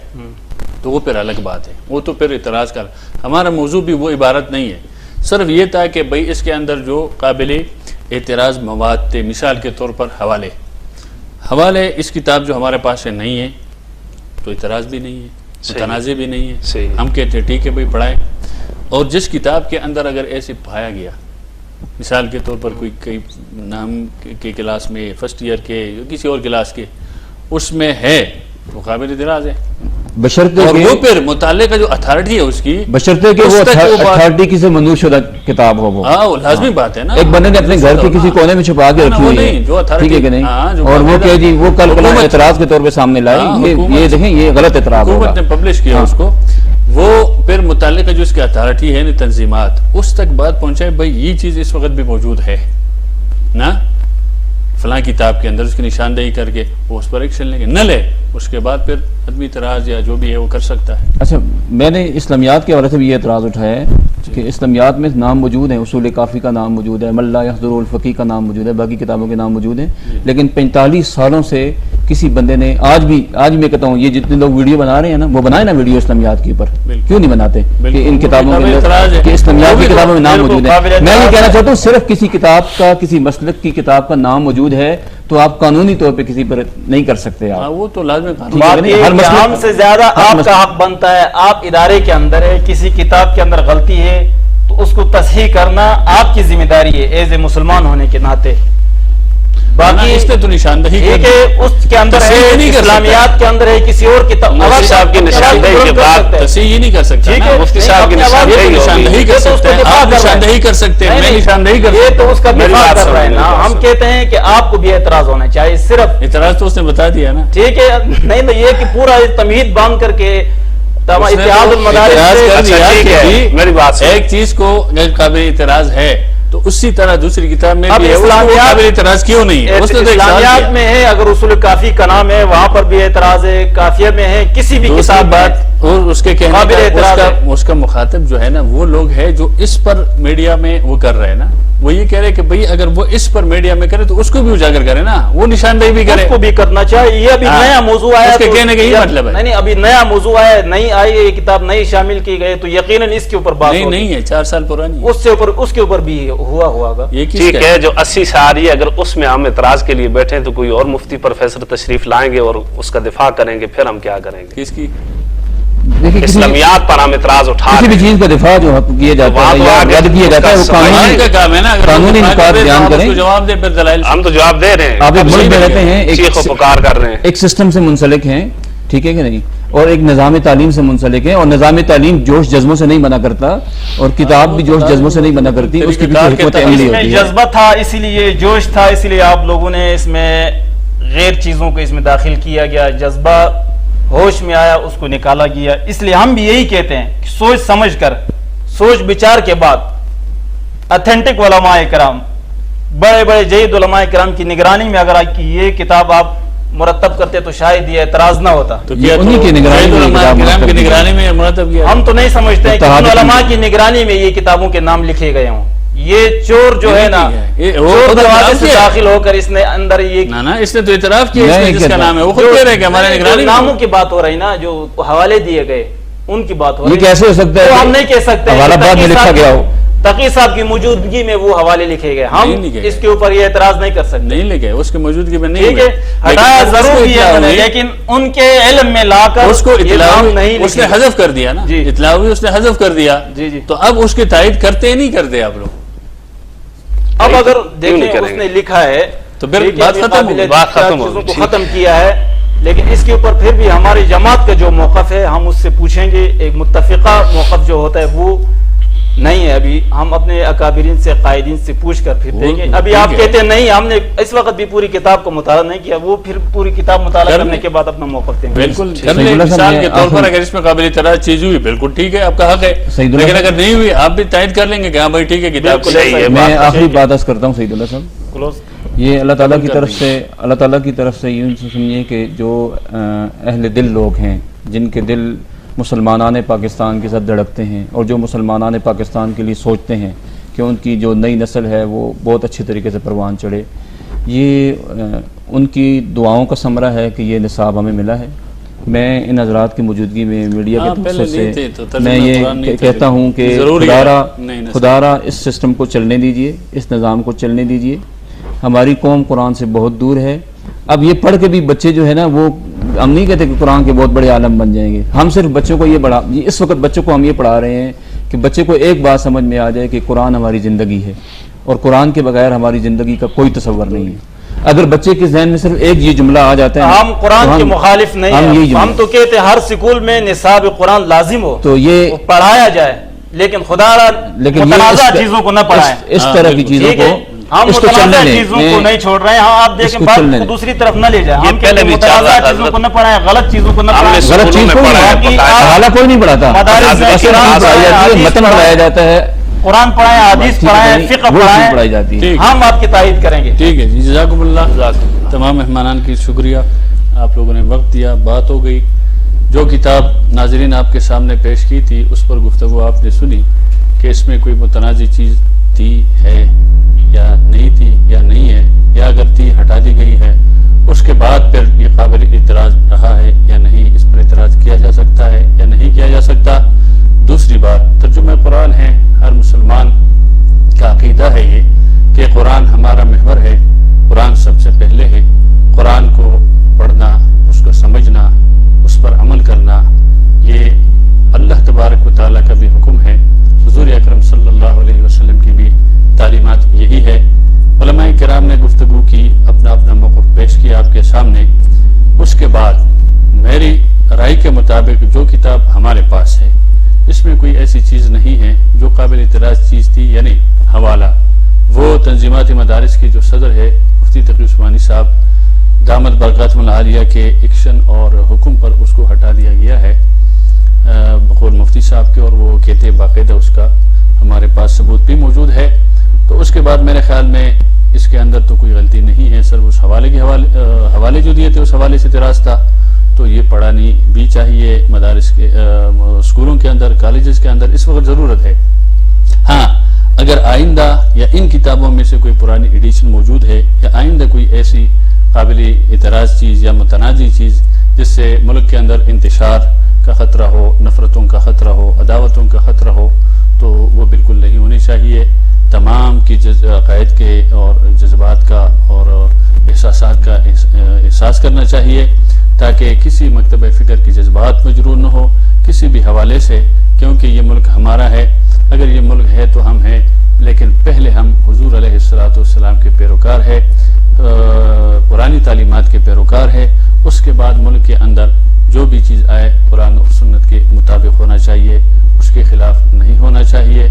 تو وہ پھر الگ بات ہے، وہ تو پھر اعتراض کر. ہمارا موضوع بھی وہ عبارت نہیں ہے، صرف یہ تھا کہ بھئی اس کے اندر جو قابل اعتراض مواد تھے، مثال کے طور پر حوالے اس کتاب جو ہمارے پاس ہے نہیں ہے تو اعتراض بھی نہیں ہے، متنازع بھی نہیں ہے. ہم کہتے ہیں ٹھیک ہے بھئی پڑھائیں. اور جس کتاب کے اندر اگر ایسے پایا گیا، مثال کے طور پر کوئی نام کے کلاس میں فرسٹ ایئر کے یا کسی اور کلاس کے اس میں ہے تو قابل اعتراض ہے، بشرطے اور وہ پھر متعلقہ جو اتھارٹی ہے اس کی، بشرطے کہ وہ اتھارٹی کی سے منظور شدہ کتاب ہو. وہ لازمی بات ہے نا. ایک بندے نے اپنے گھر کے کسی کونے میں چھپا کے رکھی ہوئی ہے، ٹھیک ہے کہ نہیں، اور وہ کہ جی وہ کل اعتراض کے طور پہ سامنے لائے، یہ دیکھیں یہ غلط اعتراض ہوگا. حکومت نے پبلش کیا اس کو، وہ پھر متعلقہ جو اس کی اتھارٹی ہے تنظیمات اس تک بات پہنچائے بھائی یہ چیز اس وقت بھی موجود ہے نا فلاں کتاب کے اندر، اس کی نشاندہی کر کے وہ اس پر ایکشن لیں گے. نہ لے اس کے بعد پھر عدمی اعتراض یا جو بھی ہے وہ کر سکتا ہے. اچھا، میں نے اسلامیات کے حوالے سے بھی یہ اعتراض اٹھایا ہے کہ اسلامیات میں نام موجود ہیں، اصول کافی کا نام موجود ہے، ملا یحضر الفقی کا نام موجود ہے، باقی کتابوں کے نام موجود ہیں، لیکن 45 سالوں سے کسی بندے نے آج میں کہتا ہوں یہ جتنے لوگ ویڈیو بنا رہے ہیں نا وہ بنائے نا ویڈیو اسلامیات کے اوپر، کیوں نہیں بناتے کہ ان کتابوں کے اندر کہ اسلامیات کی کتابوں میں نام موجود ہے. میں یہ کہنا چاہتا ہوں صرف کسی کتاب کا، کسی مسلک کی کتاب کا نام موجود ہے تو آپ قانونی طور پہ کسی پر نہیں کر سکتے. آپ وہ تو لازمی ہم سے زیادہ آپ کا حق بنتا ہے، آپ ادارے کے اندر ہے، کسی کتاب کے اندر غلطی ہے تو اس کو تصحیح کرنا آپ کی ذمہ داری ہے ایز اے مسلمان ہونے کے ناطے. باقی اس نے تو نشاندہی ٹھیک ہے اس کے اندر ہے، اسلامیات کے اندر ہے، کسی اور کتاب مفتی صاحب کی نشاندہی کے بعد تصحیح نہیں کر سکتا. مفتی صاحب کی نشاندہی کر سکتے ہیں، آپ نشاندہی کر سکتے ہیں، میں نشاندہی کر سکتا ہوں. یہ تو اس کا دفاع کر رہا ہے نا. ہم کہتے ہیں کہ آپ کو بھی اعتراض ہونا چاہیے، صرف اعتراض تو اس نے بتا دیا نا. ٹھیک ہے، نہیں تو یہ کہ پورا تمہید باندھ کر کے اتحاد المدارس میری بات ایک چیز کو قابل اعتراض ہے تو اسی طرح دوسری کتاب میں بھی قابل اعتراض کیوں نہیں ہے؟ اسلامیات میں ہے، اگر اصول کافی کا نام ہے وہاں پر بھی اعتراض ہے، کافیہ میں ہے، کسی بھی کتاب اور اس کے کہنے قابل اعتراض ہے۔ اس کا مخاطب جو ہے نا وہ لوگ ہے جو اس پر میڈیا میں وہ کر رہے ہیں نا، وہ یہ کہہ رہے کہ بھئی اگر وہ اس پر میڈیا میں کرے تو اس کو بھی اجاگر کرے نا، وہ نشاندہی بھی کرے، اس کو بھی کرنا چاہیے۔ یہ ابھی نیا موضوع آیا، اس کے کہنے کا یہ مطلب ہے۔ نہیں ابھی نیا موضوع آیا، نئی آئی یہ کتاب نئی شامل کی گئی تو یقیناً اس کے اوپر بات ہوگی۔ نہیں ہے 4 سال پرانی، اس کے اوپر بھی ہوا ہوگا۔ ٹھیک ہے، جو 80 سے آ رہی ہے، اگر اس میں ہم اعتراض کے لیے بیٹھیں تو کوئی اور مفتی پروفیسر تشریف لائیں گے اور اس کا دفاع کریں گے، پھر ہم کیا کریں گے؟ کس کی؟ دیکھیے اسلامیات پر ہم اعتراض اٹھا کسی بھی چیز کا دفاع جو کیا جاتا ہے یا رد کیا جاتا ہے وہ قانون کا کام ہے نا، قانونی نکات بیان کریں۔ جواب دے پھر دلائل، ہم تو جواب دے رہے ہیں، آپ ایک ملک میں رہتے ہیں، چیخ و پکار کر رہے ہیں، ایک سسٹم سے منسلک ہیں، ٹھیک ہے کہ نہیں، اور ایک نظام تعلیم سے منسلک ہیں، اور نظام تعلیم جوش جذبوں سے نہیں منع کرتا اور کتاب بھی جوش جذبوں سے نہیں منع کرتی، اس کی بھی حکمت عملی اس میں ہوتی ہے۔ جذبہ تھا، اسی لیے جوش تھا، اسی لیے آپ لوگوں نے اس میں غیر چیزوں کو اس میں داخل کیا گیا، جذبہ ہوش میں آیا اس کو نکالا گیا۔ اس لیے ہم بھی یہی کہتے ہیں کہ سوچ سمجھ کر، سوچ بچار کے بعد اتھینٹک علماء کرام، بڑے بڑے جید علماء کرام کی نگرانی میں اگر یہ کتاب آپ مرتب کرتے تو شاید یہ اعتراض نہ ہوتا۔ تو یہ انہی کی نگرانی میں کرام کی نگرانی میں مرتب کیا۔ ہم تو نہیں سمجھتے ہیں کہ ان علماء کی نگرانی میں یہ کتابوں کے نام لکھے گئے ہوں۔ یہ چور جو ہے نا، چور دروازے سے داخل ہو کر اس نے اندر یہ نا اس نے تو اعتراف کیا، اس نے جس کا نام ہے وہ خود کہہ رہے کہ ہمارے نگرانی ناموں کی بات ہو رہی نا، جو حوالے دیے گئے ان کی بات ہو رہی۔ یہ کیسے ہو سکتا ہے؟ ہم نہیں کہہ سکتے حوالہ بعد میں لکھا گیا ہو، تقی صاحب کی موجودگی میں وہ حوالے لکھے گئے، ہم اس کے اوپر یہ اعتراض نہیں کر سکتے، نہیں لکھے اس کی موجودگی میں نہیں، ٹھیک ہے، ہٹایا ضرور کیا لیکن ان کے علم میں لا کر اس کو اس نے حذف کر دیا نا، جی اطلاع ہوئی اس نے حذف کر دیا، جی جی، تو اب اس کی تائید کرتے نہیں کرتے آپ لوگ؟ اب اگر دیکھیں اس نے لکھا ہے تو پھر بات ختم ہو، بات ختم ہو، چیزوں کو ختم کیا ہے، لیکن اس کے اوپر پھر بھی ہماری جماعت کا جو موقف ہے ہم اس سے پوچھیں گے۔ ایک متفقہ موقف جو ہوتا ہے وہ نہیں ہے، ابھی ہم اپنے اکابرین سے قائدین سے پوچھ کر پھر دیں گے۔ ابھی آپ کہتے ہیں نہیں، ہم نے اس وقت بھی پوری کتاب کو مطالعہ نہیں کیا، وہ پھر پوری کتاب مطالعہ کرنے کے بعد اپنا موقف دیں گے۔ بالکل مثال کے طور پر اگر اس میں قابل اعتراض چیز ہوئی بالکل ٹھیک ہے، آپ کا حق ہے، لیکن اگر نہیں ہوئی آپ بھی تائید کر لیں گے کہ ہاں بھائی ٹھیک ہے کتاب صحیح ہے۔ میں آخری بات عرض کرتا ہوں سعید اللہ صاحب، یہ اللہ تعالیٰ کی طرف سے یوں سمجھیے کہ جو اہل دل لوگ ہیں، جن کے دل مسلمانان پاکستان کے ساتھ دھڑکتے ہیں اور جو مسلمانان پاکستان کے لیے سوچتے ہیں کہ ان کی جو نئی نسل ہے وہ بہت اچھے طریقے سے پروان چڑھے، یہ ان کی دعاؤں کا ثمرہ ہے کہ یہ نصاب ہمیں ملا ہے۔ میں ان حضرات کی موجودگی میں میڈیا کے توسط سے میں یہ کہتا ہوں کہ خدا را اس سسٹم کو چلنے دیجئے، اس نظام کو چلنے دیجئے۔ ہماری قوم قرآن سے بہت دور ہے۔ اب یہ پڑھ کے بھی بچے جو ہے نا، وہ ہم نہیں کہتے کہ قرآن کے بہت بڑے عالم بن جائیں گے، ہم صرف بچوں کو اس وقت بچوں کو ہم یہ پڑھا رہے ہیں کہ بچے کو ایک بات سمجھ میں آ جائے کہ قرآن ہماری زندگی ہے اور قرآن کے بغیر ہماری زندگی کا کوئی تصور نہیں ہے۔ اگر بچے کے ذہن میں صرف ایک یہ جملہ آ جاتا ہے، ہم قرآن کے مخالف نہیں ہیں، ہم تو کہتے ہیں ہر سکول میں نصاب قرآن لازم ہو تو یہ پڑھایا جائے، لیکن خدا متنازع چیزوں کو نہ پڑھائیں، اس طرح کی چیزوں کو ہم متنازع چیزوں کو نہیں چھوڑ رہے ہیں۔ ہاں آپ دیکھیں بات کو دوسری طرف نہ لے جائیں، ہم کہتے ہیں متنازع چیزوں کو نہ پڑھائیں، غلط چیزوں کو نہ پڑھائیں، غلط چیز کو حوالہ کوئی نہیں پڑھاتا، متن پڑھایا جاتا ہے، قرآن پڑھائیں، حدیث پڑھائیں، فقہ پڑھائی جاتی ہے، ہم آپ کی تائید کریں گے۔ ٹھیک ہے جی، جزاکم اللہ۔ تمام مہمانان کی شکریہ، آپ لوگوں نے وقت دیا، بات ہو گئی۔ جو کتاب ناظرین آپ کے سامنے پیش کی تھی اس پر گفتگو آپ نے سنی کہ اس میں کوئی متنازع چیز تھی ہے یا نہیں تھی یا نہیں ہے، یا اگر تھی ہٹا دی گئی ہے، اس کے بعد پھر یہ قابل اعتراض رہا ہے یا نہیں، اس پر اعتراض کیا جا سکتا ہے یا نہیں کیا جا سکتا۔ دوسری بات، ترجمہ قرآن ہے، ہر مسلمان کا عقیدہ ہے یہ کہ قرآن ہمارا محور ہے، قرآن سب سے پہلے ہے۔ قرآن کو پڑھنا، اس کو سمجھنا، اس پر عمل کرنا، یہ اللہ تبارک و تعالیٰ کا بھی حکم ہے، حضور اکرم صلی اللہ علیہ وسلم کی بھی تعلیمات یہی ہے۔ علماء کرام نے گفتگو کی، اپنا اپنا موقف پیش کیا آپ کے سامنے۔ اس کے بعد میری رائے کے مطابق جو کتاب ہمارے پاس ہے اس میں کوئی ایسی چیز نہیں ہے جو قابل اعتراض چیز تھی، یعنی حوالہ وہ تنظیمات مدارس کی جو صدر ہے مفتی تقی عثمانی صاحب دامت برکاتہم العالیہ کے ایکشن اور حکم پر اس کو ہٹا دیا گیا ہے بقول مفتی صاحب کے، اور وہ کہتے ہیں باقاعدہ اس کا ہمارے پاس ثبوت بھی موجود ہے۔ تو اس کے بعد میرے خیال میں اس کے اندر تو کوئی غلطی نہیں ہے، صرف اس حوالے جو دیے تھے اس حوالے سے اعتراض تھا، تو یہ پڑھانی بھی چاہیے مدارس کے اسکولوں کے اندر، کالجز کے اندر اس وقت ضرورت ہے۔ ہاں اگر آئندہ یا ان کتابوں میں سے کوئی پرانی ایڈیشن موجود ہے یا آئندہ کوئی ایسی قابل اعتراض چیز یا متنازع چیز جس سے ملک کے اندر انتشار کا خطرہ ہو، نفرتوں کا خطرہ ہو، عداوتوں کا خطرہ ہو، تو وہ بالکل نہیں ہونی چاہیے۔ تمام کی عقائد کے اور جذبات کا اور احساسات کا احساس کرنا چاہیے تاکہ کسی مکتبہ فکر کی جذبات مجروح نہ ہو کسی بھی حوالے سے، کیونکہ یہ ملک ہمارا ہے۔ اگر یہ ملک ہے تو ہم ہیں، لیکن پہلے ہم حضور علیہ السلام کے پیروکار ہے، پرانی تعلیمات کے پیروکار ہے۔ اس کے بعد ملک کے اندر جو بھی چیز آئے قرآن اور سنت کے مطابق ہونا چاہیے، اس کے خلاف نہیں ہونا چاہیے۔